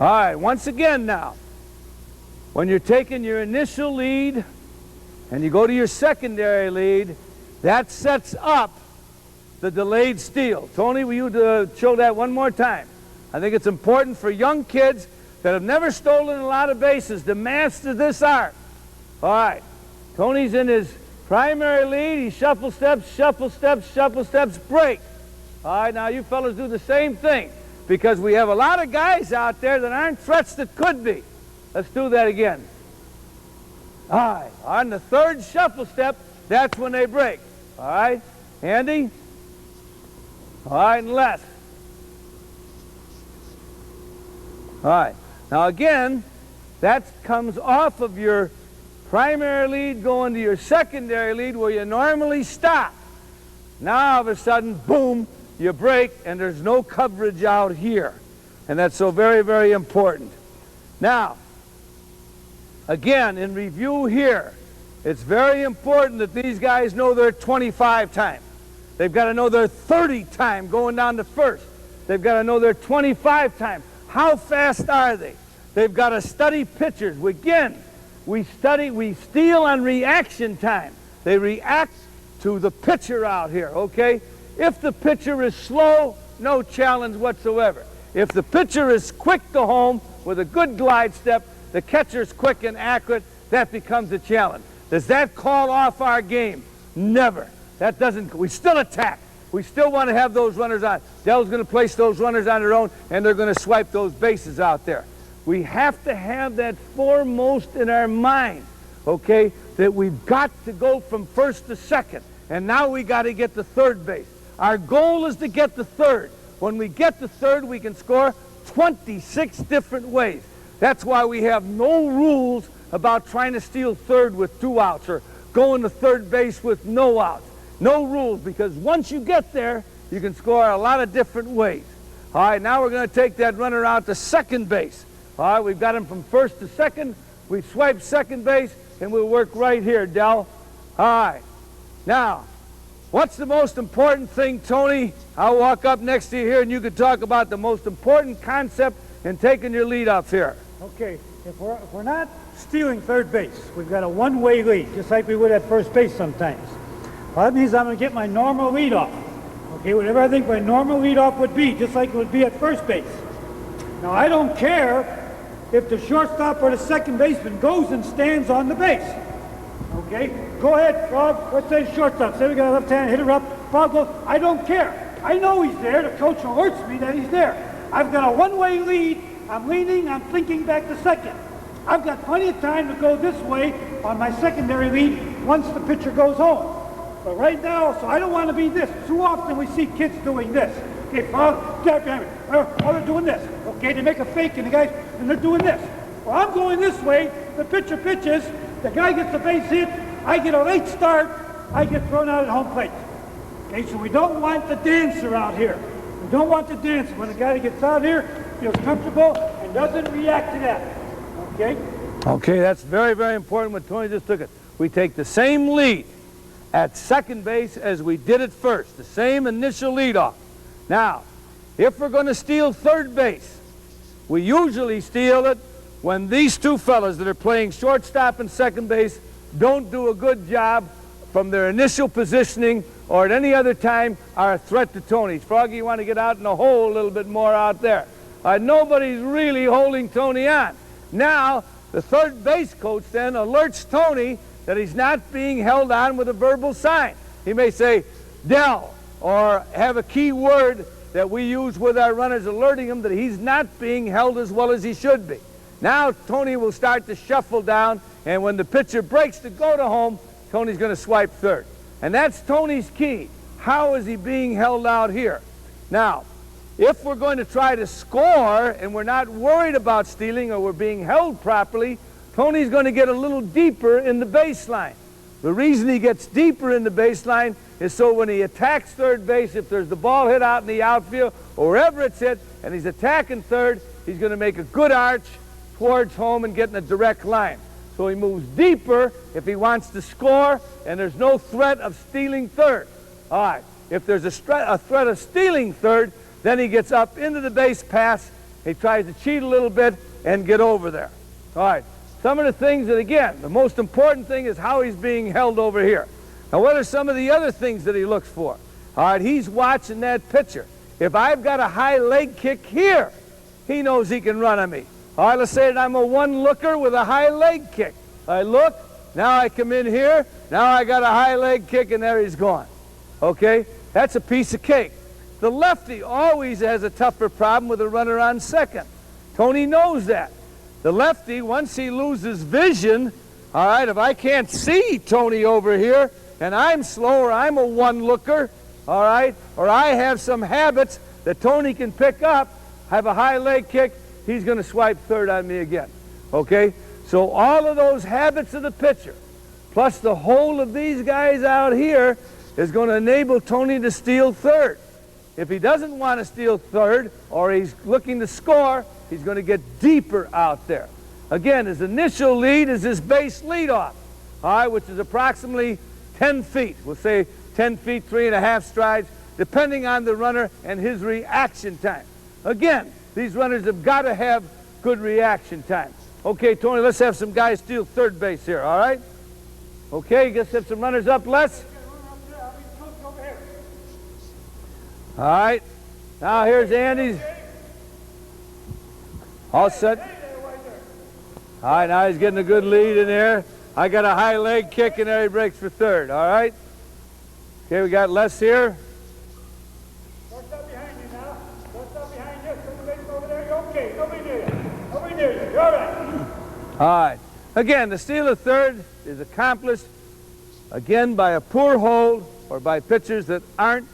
All right, once again now. When you're taking your initial lead and you go to your secondary lead, that sets up the delayed steal. Tony, will you show that one more time? I think it's important for young kids that have never stolen a lot of bases to master this art. All right, Tony's in his primary lead. He shuffle steps, break. All right, now you fellas do the same thing because we have a lot of guys out there that aren't threats that could be. Let's do that again. All right, on the 3rd shuffle step, that's when they break. All right, Andy. All right, and left. All right, now again, that comes off of your primary lead going to your secondary lead where you normally stop. Now all of a sudden, boom, you break and there's no coverage out here. And that's so very, very important. Now, again, in review here, it's very important that these guys know their 25 time. They've got to know their 30 time going down to first. They've got to know their 25 time. How fast are they? They've got to study pitchers. Again, we steal on reaction time. They react to the pitcher out here, okay? If the pitcher is slow, no challenge whatsoever. If the pitcher is quick to home with a good glide step, the catcher's quick and accurate, that becomes a challenge. Does that call off our game? Never. That doesn't. We still attack. We still want to have those runners on. Dell's going to place those runners on their own, and they're going to swipe those bases out there. We have to have that foremost in our mind, okay, that we've got to go from first to second, and now we got to get to third base. Our goal is to get to third. When we get to third, we can score 26 different ways. That's why we have no rules about trying to steal third with 2 outs or going to third base with no outs. No rules, because once you get there, you can score a lot of different ways. All right, now we're going to take that runner out to second base. All right, we've got him from first to second. We swipe second base, and we'll work right here, Del. All right. Now, what's the most important thing, Tony? I'll walk up next to you here, and you can talk about the most important concept in taking your lead off here.
Okay, if we're not stealing third base, we've got a one-way lead, just like we would at first base sometimes. Well, that means I'm going to get my normal lead off. Okay, whatever I think my normal lead off would be, just like it would be at first base. Now, I don't care if the shortstop or the second baseman goes and stands on the base. Okay, go ahead, Frog. Let's say shortstop. Say we got a left hand, hit her up. Frog goes, I don't care. I know he's there. The coach alerts me that he's there. I've got a one-way lead. I'm leaning, I'm thinking back to second. I've got plenty of time to go this way on my secondary lead once the pitcher goes home. But right now, so I don't want to be this. Too often we see kids doing this. Okay, Frog, get behind me. Oh, they're doing this. Okay, they make a fake and the guys, and they're doing this. Well, I'm going this way. The pitcher pitches. The guy gets a base hit. I get a late start. I get thrown out at home plate. Okay, so we don't want the dancer out here. We don't want the dancer. When the guy gets out here, feels comfortable and doesn't react to that. Okay?
Okay, that's very, very important what Tony just took it. We take the same lead at second base as we did at first, the same initial leadoff. Now, if we're going to steal third base, we usually steal it when these two fellas that are playing shortstop and second base don't do a good job from their initial positioning or at any other time are a threat to Tony. Froggy, you want to get out in the hole a little bit more out there. Nobody's really holding Tony on. Now, the third base coach then alerts Tony that he's not being held on with a verbal sign. He may say, Del, or have a key word that we use with our runners alerting him that he's not being held as well as he should be. Now Tony will start to shuffle down, and when the pitcher breaks to go to home, Tony's going to swipe third. And that's Tony's key. How is he being held out here? Now, if we're going to try to score and we're not worried about stealing or we're being held properly, Tony's going to get a little deeper in the baseline. The reason he gets deeper in the baseline is so when he attacks third base, if there's the ball hit out in the outfield or wherever it's hit and he's attacking third, he's going to make a good arch towards home and get in a direct line. So he moves deeper if he wants to score and there's no threat of stealing third. All right, if there's a threat of stealing third, then he gets up into the base pass, he tries to cheat a little bit and get over there. All right. Some of the things that, again, the most important thing is how he's being held over here. Now, what are some of the other things that he looks for? All right, he's watching that pitcher. If I've got a high leg kick here, he knows he can run on me. All right, let's say that I'm a one-looker with a high leg kick. I look, now I come in here, now I got a high leg kick, and there he's gone. Okay, that's a piece of cake. The lefty always has a tougher problem with a runner on second. Tony knows that. The lefty, once he loses vision, all right, if I can't see Tony over here, and I'm slow or I'm a one-looker, all right, or I have some habits that Tony can pick up, have a high leg kick, he's going to swipe third on me again, okay? So all of those habits of the pitcher, plus the whole of these guys out here, is going to enable Tony to steal third. If he doesn't want to steal third, or he's looking to score, he's going to get deeper out there. Again, his initial lead is his base leadoff, all right, which is approximately 10 feet. We'll say 10 feet, 3.5 strides, depending on the runner and his reaction time. Again, these runners have got to have good reaction time. Okay, Tony, let's have some guys steal third base here, all right? Okay, let's have some runners up, Les. All right, now here's Andy's. All set. All right, now he's getting a good lead in there. I got a high leg kick, and there he breaks for third, all right? Okay, we got Les here.
Shortstop behind you now. Shortstop behind you. Somebody over there. You're okay. Nobody near you. Nobody near you. You're all right.
All right. Again, the steal of third is accomplished, again, by a poor hold or by pitchers that aren't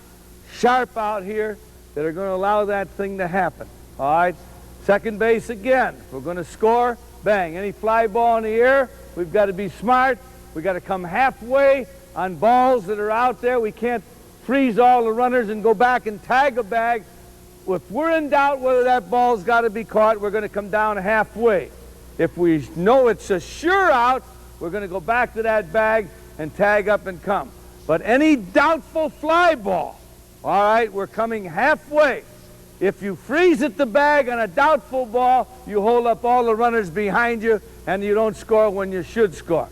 sharp out here that are going to allow that thing to happen, all right? Second base again. If we're going to score, bang. Any fly ball in the air, we've got to be smart. We've got to come halfway on balls that are out there. We can't freeze all the runners and go back and tag a bag. If we're in doubt whether that ball's got to be caught, we're going to come down halfway. If we know it's a sure out, we're going to go back to that bag and tag up and come. But any doubtful fly ball, all right, we're coming halfway. If you freeze at the bag on a doubtful ball, you hold up all the runners behind you and you don't score when you should score.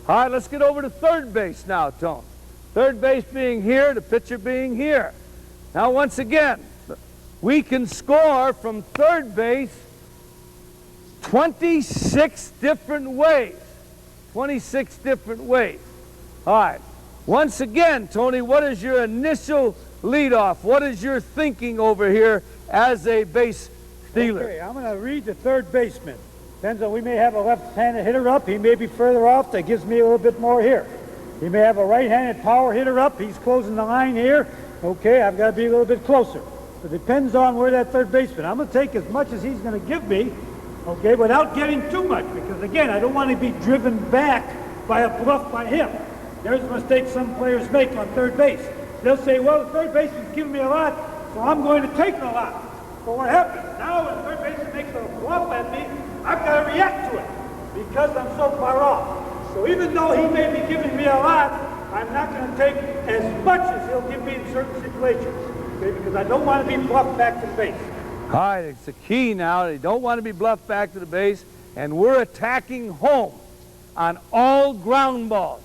All right, let's get over to third base now, Tone. Third base being here, the pitcher being here. Now, once again, we can score from third base 26 different ways. 26 different ways. All right. Once again, Tony, what is your initial leadoff? What is your thinking over here as a base stealer?
Okay, I'm going to read the third baseman. Depends on, we may have a left-handed hitter up. He may be further off. That gives me a little bit more here. He may have a right-handed power hitter up. He's closing the line here. Okay, I've got to be a little bit closer. So it depends on where that third baseman. I'm going to take as much as he's going to give me, okay, without getting too much. Because, again, I don't want to be driven back by a bluff by him. There's a mistake some players make on third base. they'll say, well, the third baseman's giving me a lot, so I'm going to take a lot. But what happens? Now when the third baseman makes a bluff at me, I've got to react to it because I'm so far off. So even though he may be giving me a lot, I'm not going to take as much as he'll give me in certain situations, okay, because I don't want to be bluffed back to the base.
All right, it's the key now. They don't want to be bluffed back to the base, and we're attacking home on all ground balls.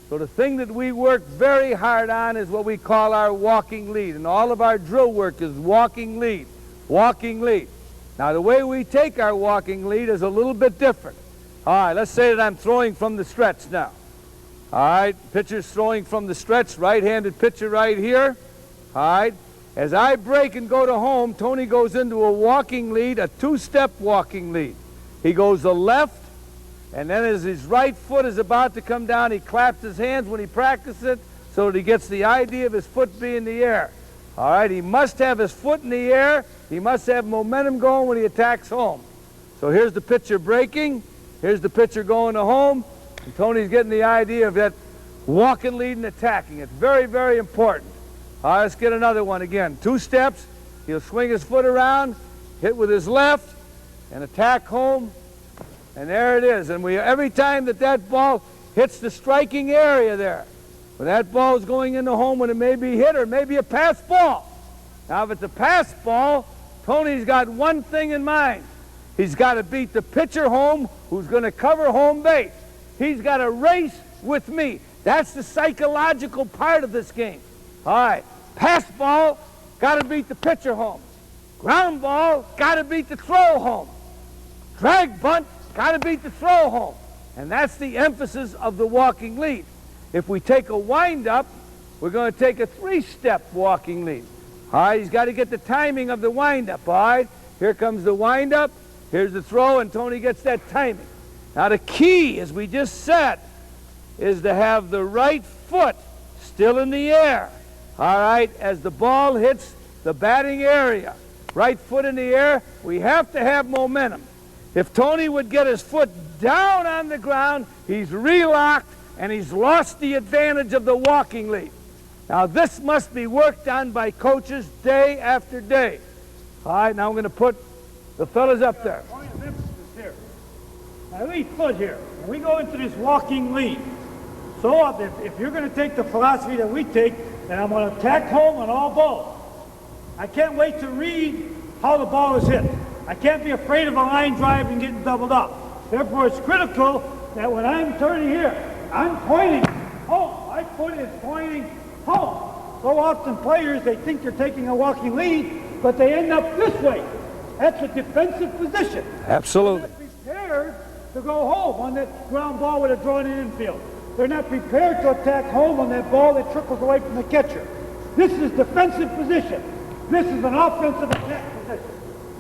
So the thing that we work very hard on is what we call our walking lead, and all of our drill work is walking lead, walking lead. Now the way we take our walking lead is a little bit different. All right, let's say that I'm throwing from the stretch now. All right, pitcher's throwing from the stretch, right-handed pitcher right here. All right, as I break and go to home, Tony goes into a walking lead, a two-step walking lead. He goes to left, and then as his right foot is about to come down, he claps his hands when he practices it so that he gets the idea of his foot being in the air. All right, he must have his foot in the air. He must have momentum going when he attacks home. So here's the pitcher breaking. Here's the pitcher going to home. And Tony's getting the idea of that walking lead and attacking. It's very, very important. All right, let's get another one again. Two steps. He'll swing his foot around, hit with his left, and attack home. And there it is. And every time that ball hits the striking area there, when that ball is going into home, when it may be hit or maybe a pass ball. Now, if it's a pass ball, Tony's got one thing in mind. He's got to beat the pitcher home who's going to cover home base. He's got to race with me. That's the psychological part of this game. All right, pass ball, got to beat the pitcher home. Ground ball, got to beat the throw home. Drag bunt, got to beat the throw home. And that's the emphasis of the walking lead. If we take a wind-up, we're going to take a three-step walking lead. All right, he's got to get the timing of the wind-up, all right? Here comes the wind-up, here's the throw, and Tony gets that timing. Now the key, as we just said, is to have the right foot still in the air. All right, as the ball hits the batting area, right foot in the air, we have to have momentum. If Tony would get his foot down on the ground, he's relocked and he's lost the advantage of the walking lead. Now this must be worked on by coaches day after day. All right, now I'm going to put the fellas up there.
Point of emphasis here. My lead foot here. When we go into this walking lead, so if you're going to take the philosophy that we take, then I'm going to attack home on all balls. I can't wait to read how the ball is hit. I can't be afraid of a line drive and getting doubled up. Therefore, it's critical that when I'm turning here, I'm pointing home. My foot is pointing home. So often players, they think they're taking a walking lead, but they end up this way. That's a defensive position.
Absolutely.
They're not prepared to go home on that ground ball with a drawn in infield. They're not prepared to attack home on that ball that trickles away from the catcher. This is defensive position. This is an offensive attack position.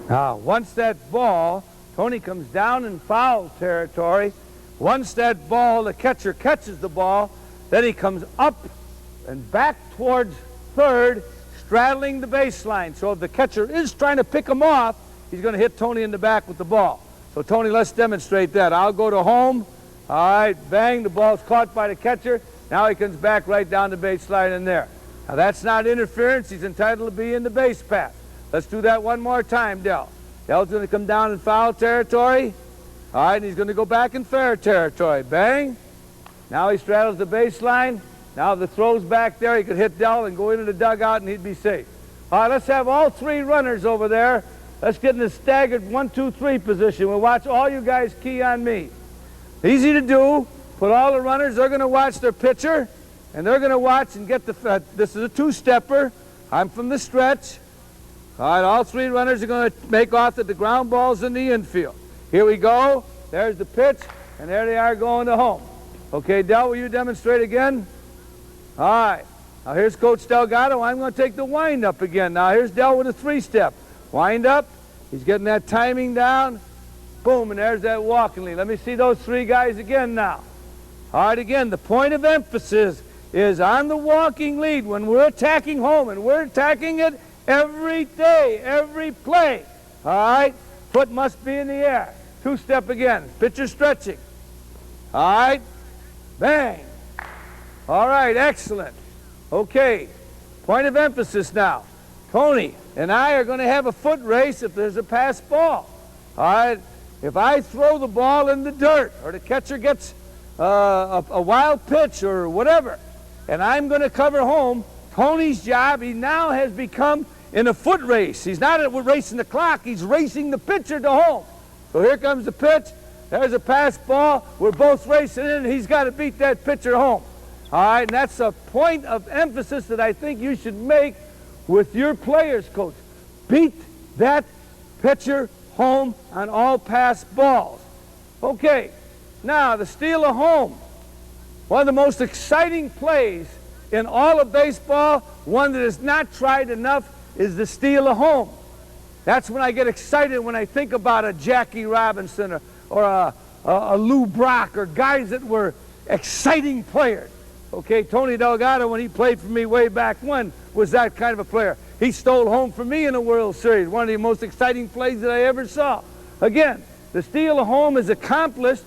Now, once that ball, Tony comes down in foul territory. Once that ball, the catcher catches the ball, then he comes up and back towards third, straddling the baseline. So if the catcher is trying to pick him off, he's going to hit Tony in the back with the ball. So Tony, let's demonstrate that. I'll go to home. All right, bang, the ball's caught by the catcher. Now he comes back right down the baseline in there. Now that's not interference. He's entitled to be in the base path. Let's do that one more time, Del. Del's going to come down in foul territory. All right, and he's going to go back in fair territory. Bang. Now he straddles the baseline. Now if the throw's back there, he could hit Del and go into the dugout and he'd be safe. All right, let's have all three runners over there. Let's get in the staggered 1-2-3 position. We'll watch all you guys key on me. Easy to do. Put all the runners, they're going to watch their pitcher, and they're going to watch and get the, this is a two-stepper. I'm from the stretch. All right, all three runners are going to make off at the ground balls in the infield. Here we go. There's the pitch, and there they are going to home. Okay, Del, will you demonstrate again? All right. Now here's Coach Delgado. I'm going to take the wind-up again. Now here's Del with a three-step. Wind up. He's getting that timing down. Boom, and there's that walking lead. Let me see those three guys again now. All right, again, the point of emphasis is on the walking lead when we're attacking home, and we're attacking it every day, every play. All right, foot must be in the air. Two-step again. Pitcher stretching. All right, bang. All right, excellent. Okay, Point of emphasis now. Tony and I are going to have a foot race if there's a pass ball. All right? If I throw the ball in the dirt or the catcher gets a wild pitch or whatever, and I'm going to cover home, Tony's job, he now has become in a foot race. He's not racing the clock, he's racing the pitcher to home. So here comes the pitch, there's a pass ball, we're both racing in, and he's got to beat that pitcher home. All right, and that's a point of emphasis that I think you should make with your players, coach. Beat that pitcher home on all pass balls. Okay, now the steal of home. One of the most exciting plays in all of baseball, one that is not tried enough, is the steal of home. That's when I get excited when I think about a Jackie Robinson or a Lou Brock or guys that were exciting players. Okay, Tony Delgado, when he played for me way back when, was that kind of a player. He stole home for me in a World Series, one of the most exciting plays that I ever saw. Again, the steal of home is accomplished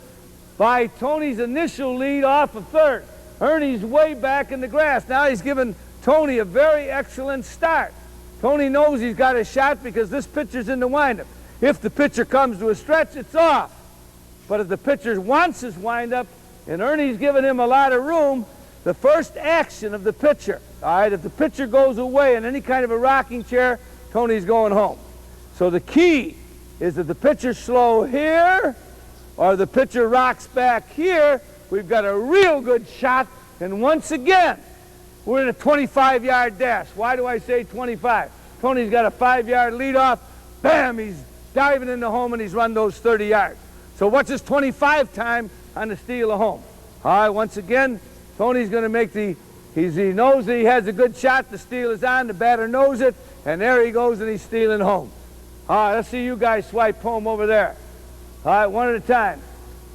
by Tony's initial lead off of third. Ernie's way back in the grass. Now he's given Tony a very excellent start. Tony knows he's got a shot because this pitcher's in the windup. If the pitcher comes to a stretch, it's off. But if the pitcher wants his windup, and Ernie's given him a lot of room, the first action of the pitcher, all right, if the pitcher goes away in any kind of a rocking chair, Tony's going home. So the key is that the pitcher's slow here, or the pitcher rocks back here, we've got a real good shot, and once again, we're in a 25-yard dash. Why do I say 25? Tony's got a 5-yard leadoff. Bam, he's diving into home, and he's run those 30 yards. So what's his 25 time on the steal of home? All right, once again, Tony's going to make he knows that he has a good shot. The steal is on. The batter knows it. And there he goes, and he's stealing home. All right, let's see you guys swipe home over there. All right, one at a time.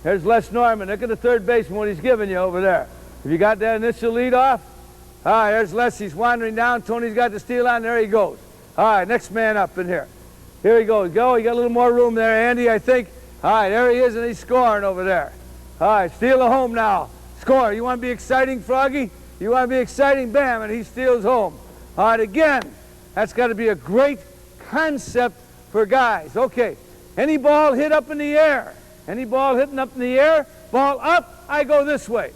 There's Les Norman. Look at the third baseman, what he's giving you over there. Have you got that initial lead off? All right, there's Les. He's wandering down. Tony's got the steal on. There he goes. All right, next man up in here. Here he goes. Go. You got a little more room there, Andy, I think. All right, there he is, and he's scoring over there. All right, steal of home now. Score. You want to be exciting, Froggy? You want to be exciting? Bam, and he steals home. All right, again, that's got to be a great concept for guys. Okay, any ball hit up in the air. Any ball hitting up in the air, ball up, I go this way.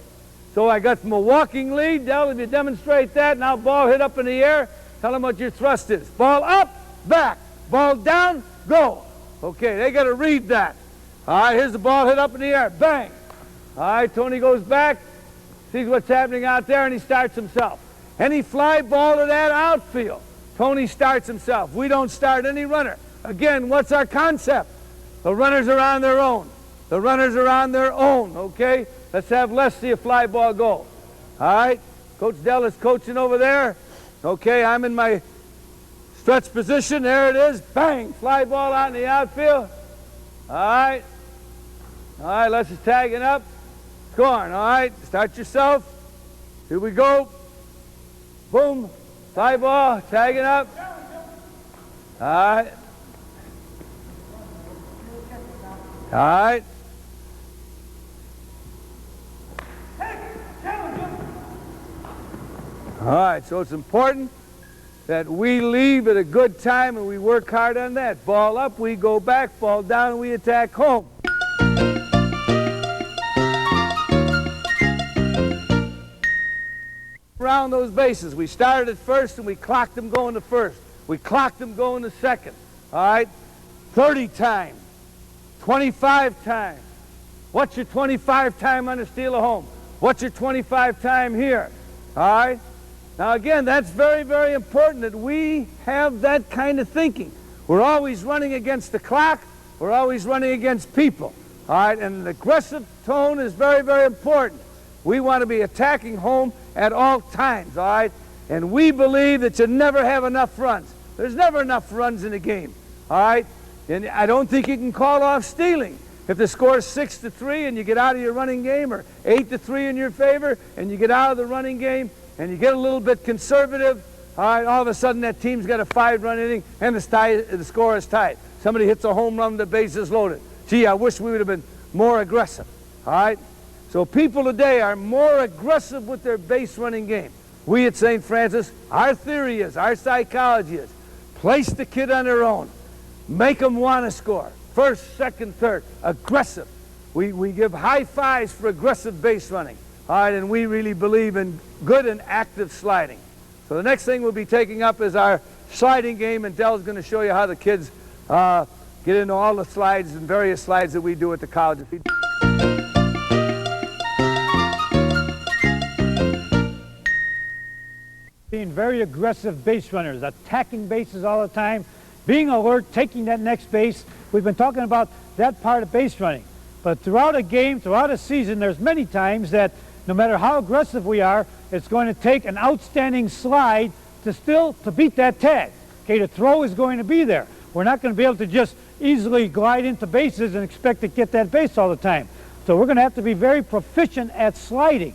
So I got from a walking lead. Del, if you demonstrate that, now ball hit up in the air, tell them what your thrust is. Ball up, back. Ball down, go. Okay, they got to read that. All right, here's the ball hit up in the air. Bang. All right, Tony goes back, sees what's happening out there, and he starts himself. Any fly ball to that outfield, Tony starts himself. We don't start any runner. Again, what's our concept? The runners are on their own. The runners are on their own, okay? Let's have Les see a fly ball go. All right, Coach Dell is coaching over there. Okay, I'm in my stretch position. There it is. Bang, fly ball out in the outfield. All right. All right, Les is tagging up. Scoring, all right. Start yourself. Here we go. Boom. Fly ball, tagging up. All right. All right. All right, so it's important that we leave at a good time and we work hard on that. Ball up, we go back. Ball down, we attack home. Around those bases. We started at first and we clocked them going to first. We clocked them going to second. All right, 30 times, 25 times. What's your 25 time on the steal of home? What's your 25 time here? All right. Now again, that's very, very important that we have that kind of thinking. We're always running against the clock. We're always running against people. All right, and the aggressive tone is very, very important. We want to be attacking home at all times, all right? And we believe that you never have enough runs. There's never enough runs in a game, all right? And I don't think you can call off stealing. If the score is 6-3 and you get out of your running game, or 8-3 in your favor and you get out of the running game and you get a little bit conservative, all right, all of a sudden that team's got a 5-run inning and the score is tied. Somebody hits a home run, the base is loaded. Gee, I wish we would have been more aggressive, all right? So people today are more aggressive with their base running game. we at St. Francis, our theory is, our psychology is, place the kid on their own. Make them want to score. First, second, third. Aggressive. We give high fives for aggressive base running. All right, and we really believe in good and active sliding. So the next thing we'll be taking up is our sliding game, and Del's going to show you how the kids get into all the slides and various slides that we do at the college.
Being very aggressive base runners, attacking bases all the time, being alert, taking that next base. We've been talking about that part of base running. But throughout a game, throughout a season, there's many times that no matter how aggressive we are, it's going to take an outstanding slide to beat that tag. Okay, the throw is going to be there. We're not going to be able to just easily glide into bases and expect to get that base all the time. So we're going to have to be very proficient at sliding.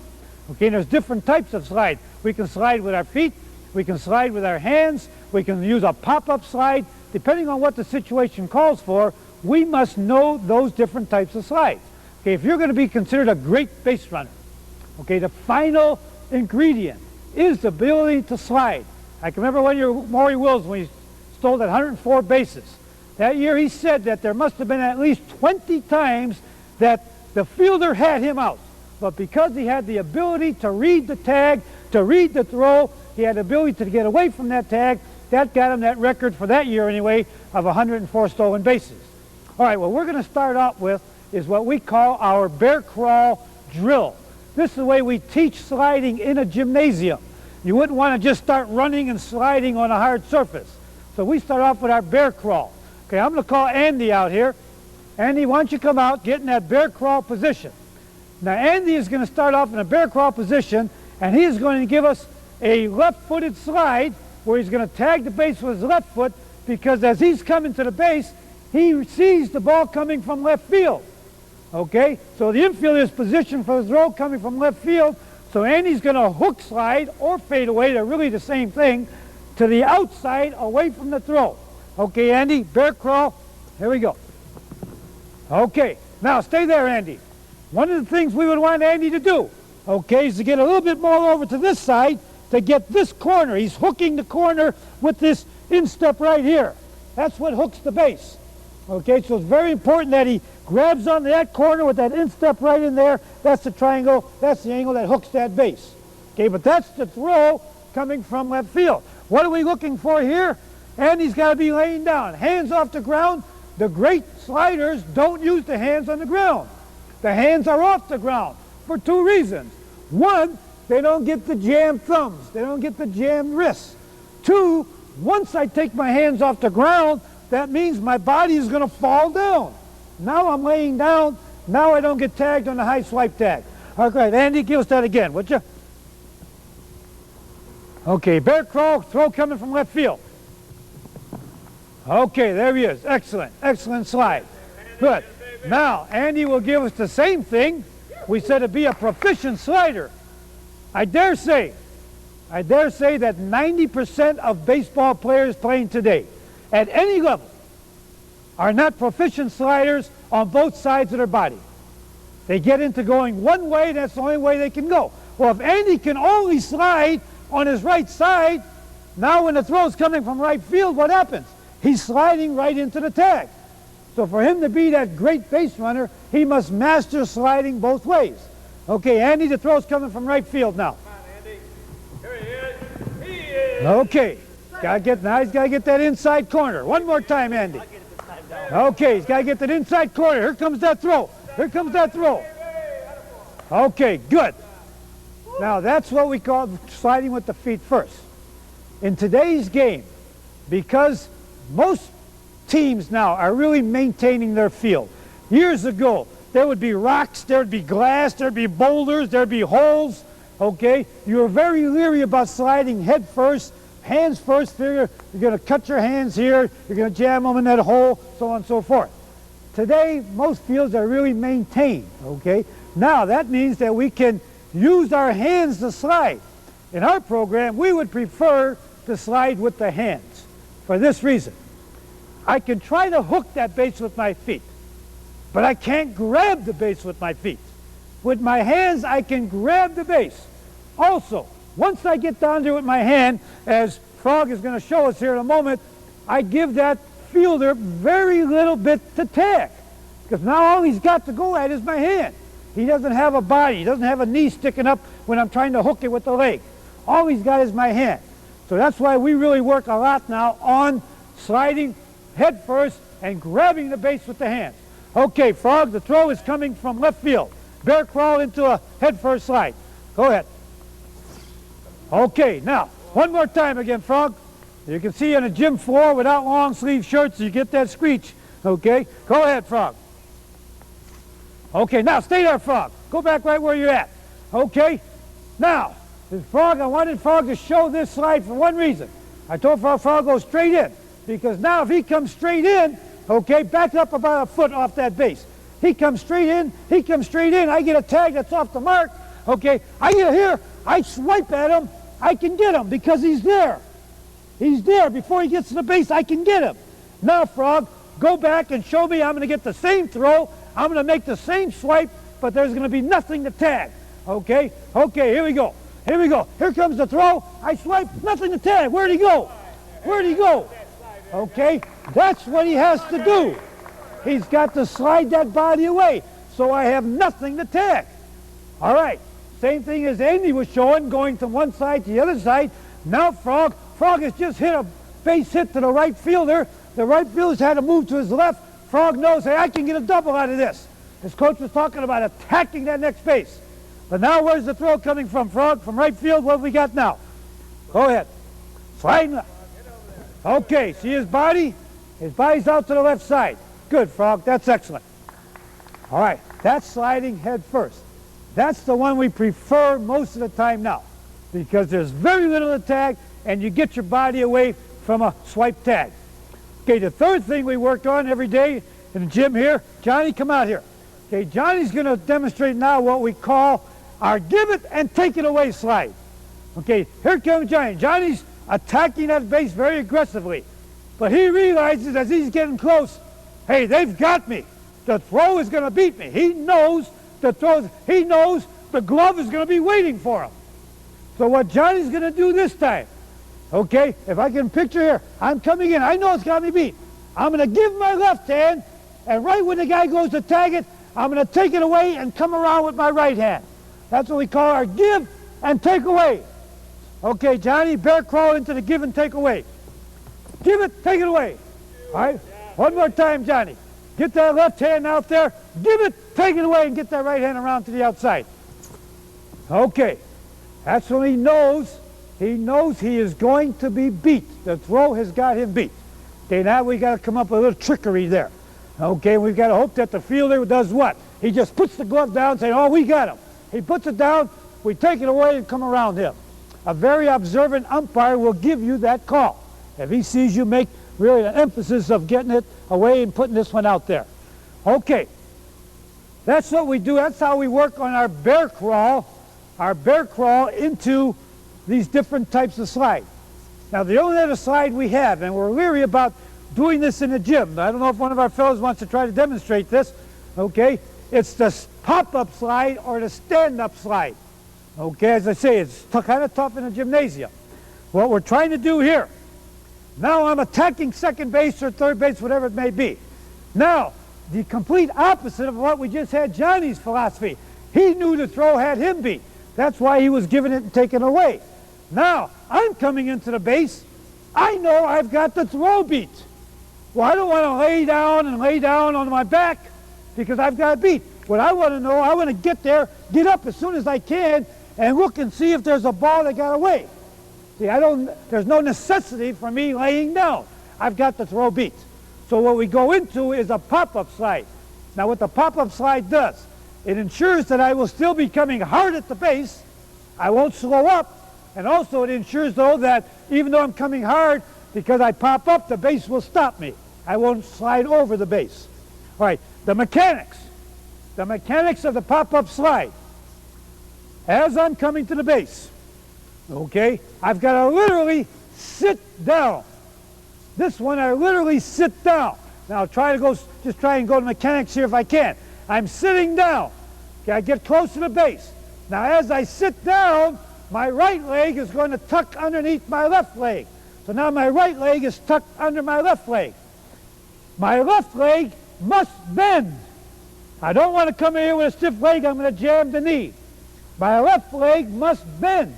Okay, and there's different types of slide. We can slide with our feet, we can slide with our hands, we can use a pop-up slide. Depending on what the situation calls for, we must know those different types of slides. Okay, if you're going to be considered a great base runner, okay, the final ingredient is the ability to slide. I can remember one year Maury Wills, when he stole that 104 bases. That year he said that there must have been at least 20 times that the fielder had him out. But because he had the ability to read the tag, to read the throw, he had the ability to get away from that tag, that got him that record for that year anyway of 104 stolen bases. All right, what we're going to start out with is what we call our bear crawl drill. This is the way we teach sliding in a gymnasium. You wouldn't want to just start running and sliding on a hard surface. So we start off with our bear crawl. Okay, I'm going to call Andy out here. Andy, why don't you come out, get in that bear crawl position. Now Andy is going to start off in a bear crawl position, and he is going to give us a left-footed slide where he's going to tag the base with his left foot, because as he's coming to the base, he sees the ball coming from left field. Okay, so the infielder is positioned for the throw coming from left field, so Andy's going to hook slide or fade away, they're really the same thing, to the outside away from the throw. Okay, Andy, bear crawl, here we go. Okay, now stay there, Andy. One of the things we would want Andy to do, okay, is to get a little bit more over to this side to get this corner. He's hooking the corner with this instep right here. That's what hooks the base. Okay, so it's very important that he grabs onto that corner with that instep right in there. That's the triangle, that's the angle that hooks that base. Okay, but that's the throw coming from left field. What are we looking for here? Andy's got to be laying down, hands off the ground. The great sliders don't use the hands on the ground. The hands are off the ground for two reasons. One, they don't get the jammed thumbs. They don't get the jammed wrists. Two, once I take my hands off the ground, that means my body is going to fall down. Now I'm laying down. Now I don't get tagged on the high swipe tag. All right, Andy, give us that again, would you? Okay, bear crawl, throw coming from left field. Okay, there he is. Excellent, excellent slide. Good. Now, Andy will give us the same thing. We said to be a proficient slider. I dare say that 90% of baseball players playing today, at any level, are not proficient sliders on both sides of their body. They get into going one way, that's the only way they can go. Well, if Andy can only slide on his right side, now when the throw's coming from right field, what happens? He's sliding right into the tag. So for him to be that great base runner, he must master sliding both ways. Okay, Andy, the throw's coming from right field now.
Come on, Andy. Here he is. He is.
Okay, now he's got to get that inside corner. One more time, Andy. Okay, he's got to get that inside corner. Here comes that throw. Here comes that throw. Okay, good. Now that's what we call sliding with the feet first. In today's game, because most teams now are really maintaining their field. Years ago, there would be rocks, there would be glass, there would be boulders, there would be holes, okay? You were very leery about sliding head first, hands first, figure you're going to cut your hands here, you're going to jam them in that hole, so on and so forth. Today, most fields are really maintained, okay? Now, that means that we can use our hands to slide. In our program, we would prefer to slide with the hands for this reason. I can try to hook that base with my feet, but I can't grab the base with my feet. With my hands, I can grab the base. Also, Once I get down there with my hand, as Frog is going to show us here in a moment, I give that fielder very little bit to tag. Because now all he's got to go at is my hand. He doesn't have a body. He doesn't have a knee sticking up when I'm trying to hook it with the leg. All he's got is my hand. So that's why we really work a lot now on sliding head first and grabbing the base with the hands. Okay, Frog, the throw is coming from left field. Bear crawl into a head first slide. Go ahead. Okay, now, one more time again, Frog. You can see on a gym floor without long sleeve shirts, you get that screech. Okay, go ahead, Frog. Okay, now stay there, Frog. Go back right where you're at. Okay, now, Frog, I wanted Frog to show this slide for one reason. I told Frog go straight in, because now if he comes straight in, okay, back up about a foot off that base. He comes straight in, I get a tag that's off the mark, okay, I get here, I swipe at him, I can get him because he's there. He's there. Before he gets to the base, I can get him. Now, Frog, go back and show me I'm going to get the same throw, I'm going to make the same swipe, but there's going to be nothing to tag. Okay? Okay, here we go. Here we go. Here comes the throw. I swipe, nothing to tag. Where'd he go? Where'd he go? Okay? That's what he has to do. He's got to slide that body away, so I have nothing to tag. All right. Same thing as Andy was showing, going from one side to the other side. Now Frog has just hit a base hit to the right fielder. The right fielder's had to move to his left. Frog knows, hey, I can get a double out of this. His coach was talking about attacking that next base. But now where's the throw coming from, Frog? From right field, what have we got now? Go ahead. Sliding left. Okay, see his body? His body's out to the left side. Good, Frog, that's excellent. All right, that's sliding head first. That's the one we prefer most of the time now, because there's very little to tag and you get your body away from a swipe tag. Okay, the third thing we work on every day in the gym here, Johnny, come out here. Okay, Johnny's going to demonstrate now what we call our give it and take it away slide. Okay, here comes Johnny. Johnny's attacking that base very aggressively, but he realizes as he's getting close, hey, they've got me. The throw is going to beat me. He knows the throw, he knows the glove is going to be waiting for him. So what Johnny's going to do this time, okay, if I can picture here, I'm coming in, I know it's got me beat. I'm going to give my left hand, and right when the guy goes to tag it, I'm going to take it away and come around with my right hand. That's what we call our give and take away. Okay, Johnny, bear crawl into the give and take away. Give it, take it away. All right, one more time, Johnny. Get that left hand out there, give it, take it away, and get that right hand around to the outside. Okay, that's when he knows he is going to be beat. The throw has got him beat. Okay, now we got to come up with a little trickery there. Okay, we've got to hope that the fielder does what? He just puts the glove down saying, oh, we got him. He puts it down, we take it away and come around him. A very observant umpire will give you that call. If he sees you make really an emphasis of getting it away and putting this one out there. Okay, that's what we do. That's how we work on our bear crawl into these different types of slide. Now, the only other slide we have, and we're leery about doing this in the gym. I don't know if one of our fellows wants to try to demonstrate this. Okay, it's the pop-up slide or the stand-up slide. Okay, as I say, it's kind of tough in a gymnasium. What we're trying to do here, now I'm attacking second base or third base, whatever it may be. Now, the complete opposite of what we just had Johnny's philosophy. He knew the throw had him beat. That's why he was giving it and taking it away. Now, I'm coming into the base. I know I've got the throw beat. Well, I don't want to lay down on my back because I've got it beat. What I want to know, I want to get there, get up as soon as I can, and look and see if there's a ball that got away. See, there's no necessity for me laying down. I've got the throw beat. So what we go into is a pop-up slide. Now what the pop-up slide does, it ensures that I will still be coming hard at the base. I won't slow up. And also it ensures, though, that even though I'm coming hard, because I pop up, the base will stop me. I won't slide over the base. All right, the mechanics of the pop-up slide. As I'm coming to the base, okay, I've got to literally sit down. This one, I literally sit down. Now, I'll try and go to mechanics here if I can. I'm sitting down. Okay, I get close to the base. Now, as I sit down, my right leg is going to tuck underneath my left leg. So now my right leg is tucked under my left leg. My left leg must bend. I don't want to come in here with a stiff leg. I'm going to jam the knee. My left leg must bend.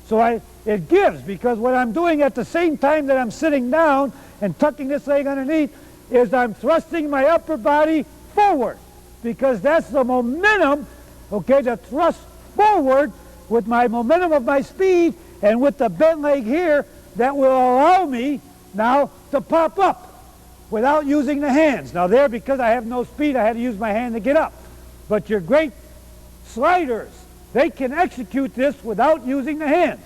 So it gives, because what I'm doing at the same time that I'm sitting down and tucking this leg underneath is I'm thrusting my upper body forward, because that's the momentum, okay, the thrust forward with my momentum of my speed and with the bent leg here that will allow me now to pop up without using the hands. Now there, because I have no speed, I had to use my hand to get up. But your great sliders, they can execute this without using the hands.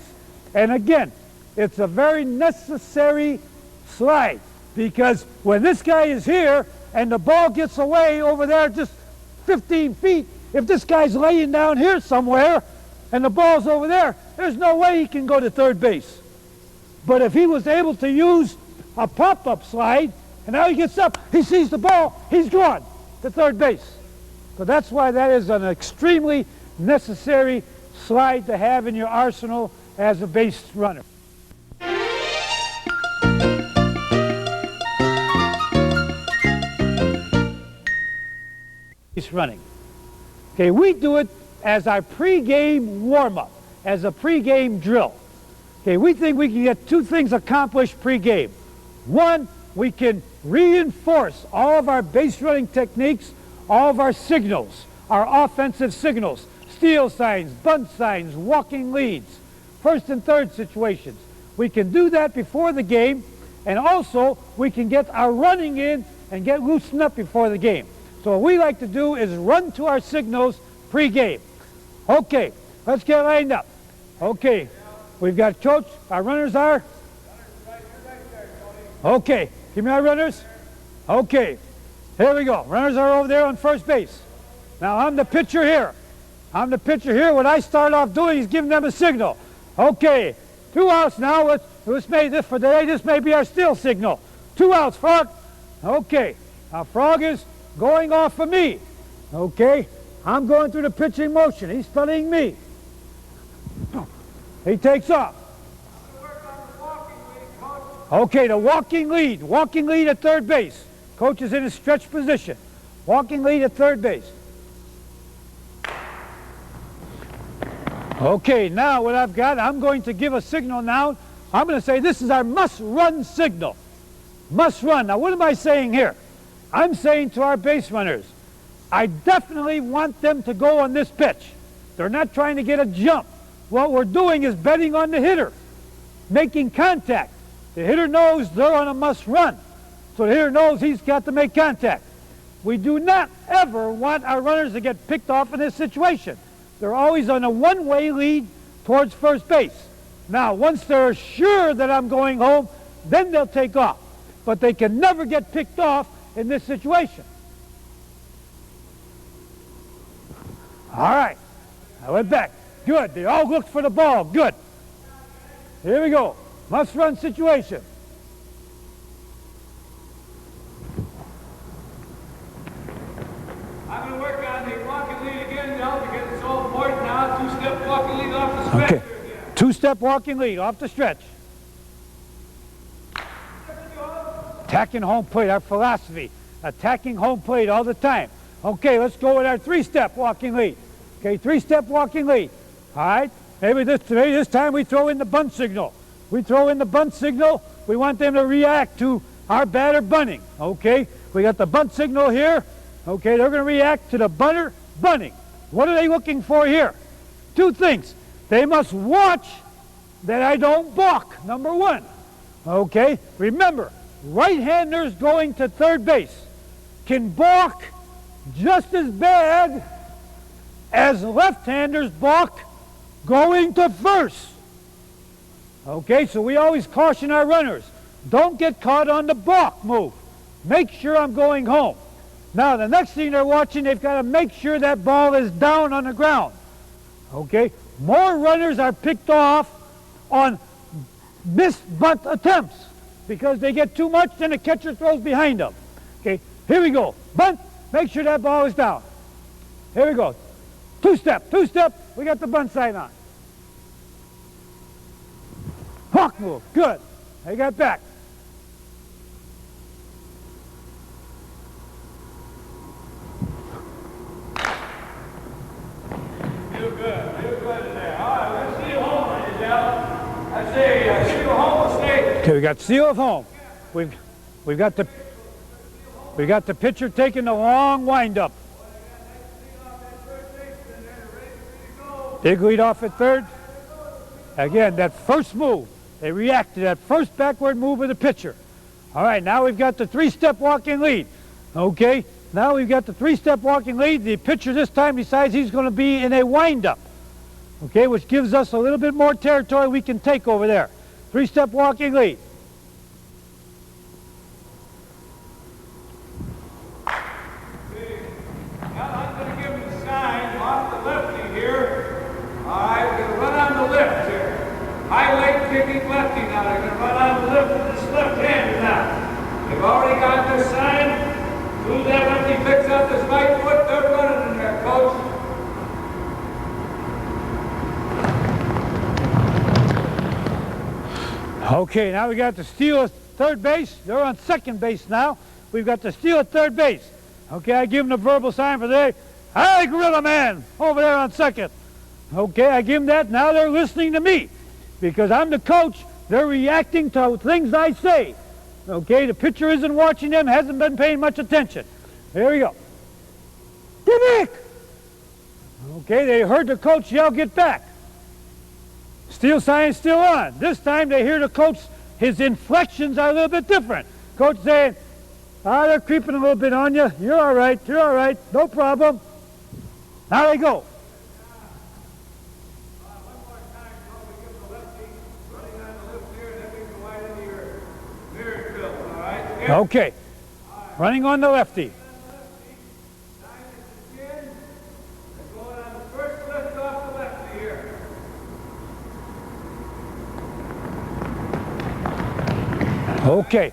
And again, it's a very necessary slide, because when this guy is here and the ball gets away over there just 15 feet, if this guy's laying down here somewhere and the ball's over there, there's no way he can go to third base. But if he was able to use a pop-up slide, and now he gets up, he sees the ball, he's gone to third base. So that's why that is an extremely necessary slide to have in your arsenal as a base runner. Base running. Okay, we do it as our pre-game warm-up, as a pre-game drill. Okay, we think we can get two things accomplished pre-game. One, we can reinforce all of our base running techniques, all of our signals, our offensive signals, steal signs, bunt signs, walking leads, first and third situations. We can do that before the game, and also we can get our running in and get loosened up before the game. So what we like to do is run to our signals pre-game. Okay, let's get lined up. Okay, we've got coach, our runners are? Okay, give me our runners. Okay, here we go. Runners are over there on first base. Now I'm the pitcher here. I'm the pitcher here. What I start off doing is giving them a signal. Okay, 2 outs now. This for today, this may be our steal signal. 2 outs, Frog. Okay, now Frog is going off for me. Okay, I'm going through the pitching motion. He's studying me. He takes off. Okay, the walking lead. Walking lead at third base. Coach is in a stretch position. Walking lead at third base. Okay, now what I've got, I'm going to give a signal now. I'm going to say this is our must-run signal. Must run. Now what am I saying here? I'm saying to our base runners, I definitely want them to go on this pitch. They're not trying to get a jump. What we're doing is betting on the hitter, making contact. The hitter knows they're on a must run. So the hitter knows he's got to make contact. We do not ever want our runners to get picked off in this situation. They're always on a one-way lead towards first base. Now, once they're sure that I'm going home, then they'll take off. But they can never get picked off in this situation. All right. I went back. Good. They all looked for the ball. Good. Here we go. Must-run situation.
I'm going to work on the walking lead again now because it's so important now. Two-step walking lead off the stretch.
Okay. Two-step walking lead off the stretch. Attacking home plate, our philosophy. Attacking home plate all the time. Okay, let's go with our three-step walking lead. Okay, three-step walking lead. All right, maybe this time we throw in the bunt signal. We throw in the bunt signal. We want them to react to our batter bunting. Okay, we got the bunt signal here. Okay, they're going to react to the bunter bunting. What are they looking for here? Two things. They must watch that I don't balk, number one. Okay, remember, right-handers going to third base can balk just as bad as left-handers balk going to first. Okay, so we always caution our runners, don't get caught on the balk move. Make sure I'm going home. Now, the next thing they're watching, they've got to make sure that ball is down on the ground. Okay, more runners are picked off on missed bunt attempts because they get too much, then the catcher throws behind them. Okay, here we go. Bunt, make sure that ball is down. Here we go. Two-step, we got the bunt sign on. Hawk move. Good. They got back.
Feel good. Feel good in there. All right, we're going to see you home on you, Del. I say, see you home state.
Okay, we got seal of home. We've got the pitcher taking the long windup. Big lead off at third. Again, that first move, they react to that first backward move of the pitcher. All right, now we've got the three-step walking lead. Okay, now we've got the three-step walking lead. The pitcher this time decides he's going to be in a windup. Okay, which gives us a little bit more territory we can take over there. Three-step walking lead.
High leg kicking lefty now. They're going to run on the lift with this left hand now. They've already got their sign. As soon as that lefty picks up his right foot, they're running in there, coach.
Okay, now we got the steal at third base. They're on second base now. We've got the steal at third base. Okay, I give them the verbal sign for there. Hey, Gorilla Man, over there on second. Okay, I give them that. Now they're listening to me. Because I'm the coach, they're reacting to things I say. Okay, the pitcher isn't watching them, hasn't been paying much attention. There we go. Get back! Okay, they heard the coach yell, get back. Steal sign is still on. This time they hear the coach, his inflections are a little bit different. Coach saying, they're creeping a little bit on you. You're all right, no problem. Now they go. Okay, running on the lefty. Okay,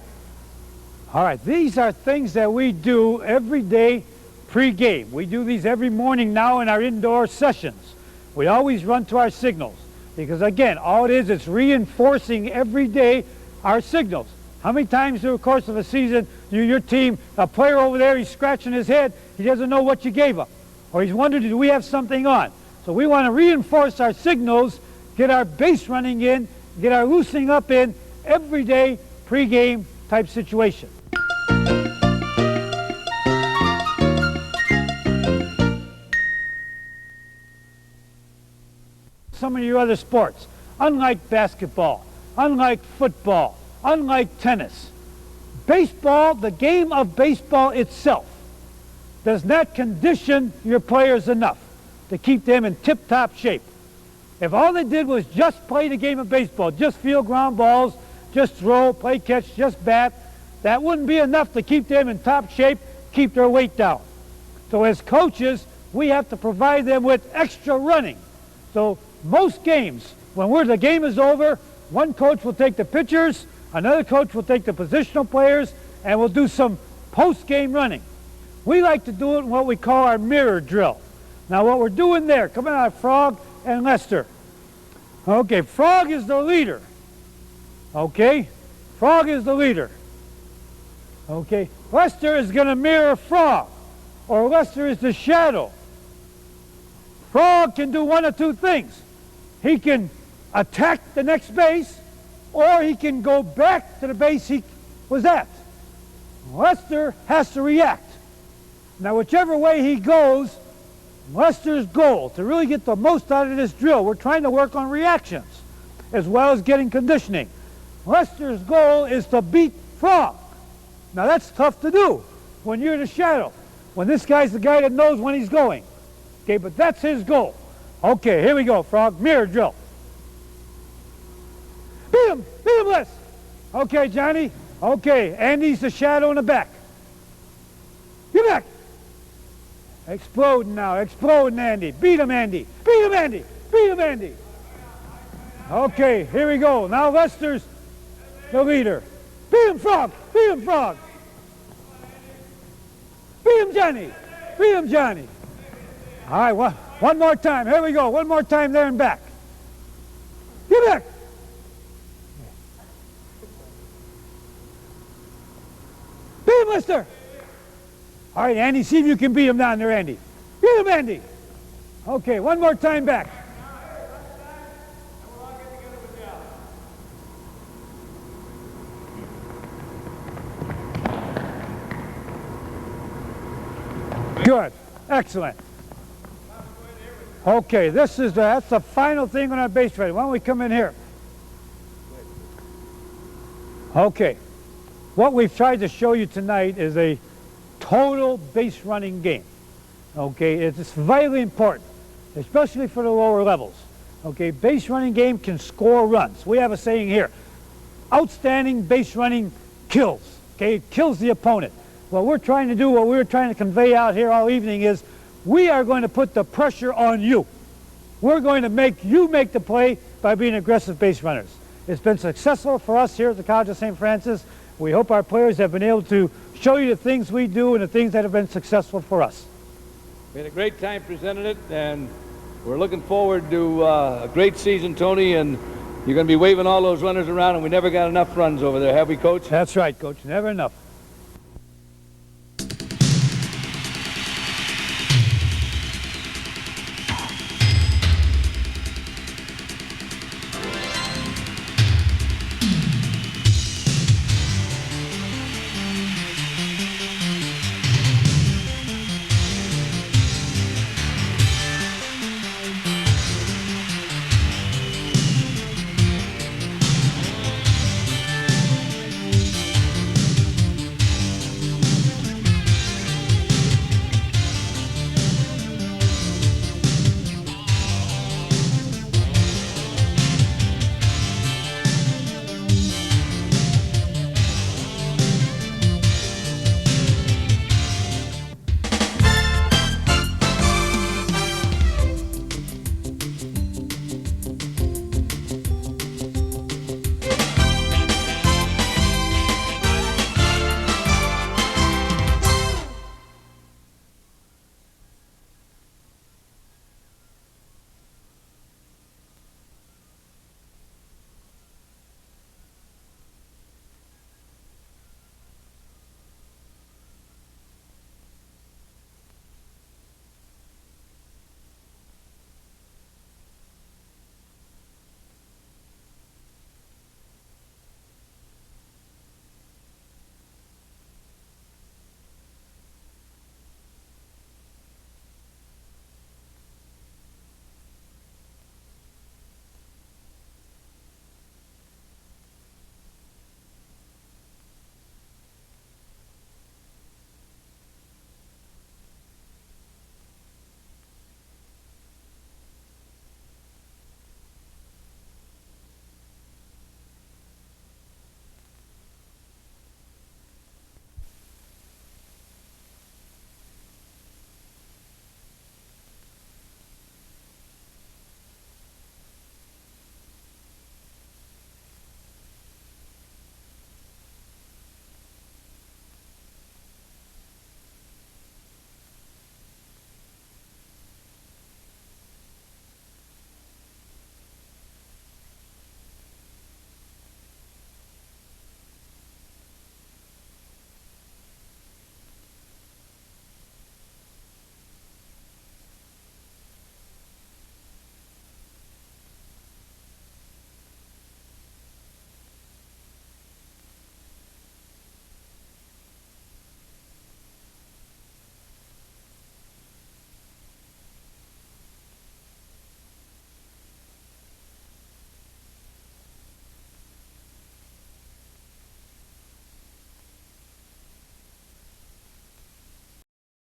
all right, these are things that we do every day pre-game. We do these every morning now in our indoor sessions. We always run to our signals because, again, all it is, it's reinforcing every day our signals. How many times through the course of a season your team, a player over there, he's scratching his head, he doesn't know what you gave him. Or he's wondering, do we have something on? So we want to reinforce our signals, get our base running in, get our loosening up in every day pre-game type situation. Some of your other sports, unlike basketball, unlike football, unlike tennis, baseball, the game of baseball itself, does not condition your players enough to keep them in tip-top shape. If all they did was just play the game of baseball, just field ground balls, just throw, play catch, just bat, that wouldn't be enough to keep them in top shape, keep their weight down. So as coaches, we have to provide them with extra running. So most games, when the game is over, one coach will take the pitchers, another coach will take the positional players, and we'll do some post-game running. We like to do it in what we call our mirror drill. Now what we're doing there, coming out, Frog and Lester. Okay, Frog is the leader. Okay, Frog is the leader. Okay, Lester is going to mirror Frog, or Lester is the shadow. Frog can do one of two things. He can attack the next base, or he can go back to the base he was at. Lester has to react. Now, whichever way he goes, Lester's goal, to really get the most out of this drill, we're trying to work on reactions as well as getting conditioning. Lester's goal is to beat Frog. Now, that's tough to do when you're the shadow, when this guy's the guy that knows when he's going. Okay, but that's his goal. Okay, here we go, Frog. Mirror drill. Beat him, Les. Okay, Johnny. Okay, Andy's the shadow in the back. Get back. Exploding now, exploding, Andy. Beat him, Andy. Beat him, Andy. Beat him, Andy. Okay, here we go. Now Lester's the leader. Beat him, Frog. Beat him, Frog. Beat him, Johnny. Beat him, Johnny. All right, one more time. Here we go. One more time there and back. Get back. him, mister. All right, Andy, see if you can beat him down there, Andy. Beat him, Andy. Okay, one more time back. Good. Excellent. Okay, that's the final thing on our base running. Why don't we come in here? Okay. What we've tried to show you tonight is a total base running game. Okay, it's vitally important, especially for the lower levels. Okay, base running game can score runs. We have a saying here, outstanding base running kills. Okay, it kills the opponent. What we're trying to do, what we're trying to convey out here all evening is we are going to put the pressure on you. We're going to make you make the play by being aggressive base runners. It's been successful for us here at the College of St. Francis. We hope our players have been able to show you the things we do and the things that have been successful for us.
We had a great time presenting it, and we're looking forward to a great season, Tony, and you're going to be waving all those runners around, and we never got enough runs over there, have we, Coach?
That's right, Coach. Never enough.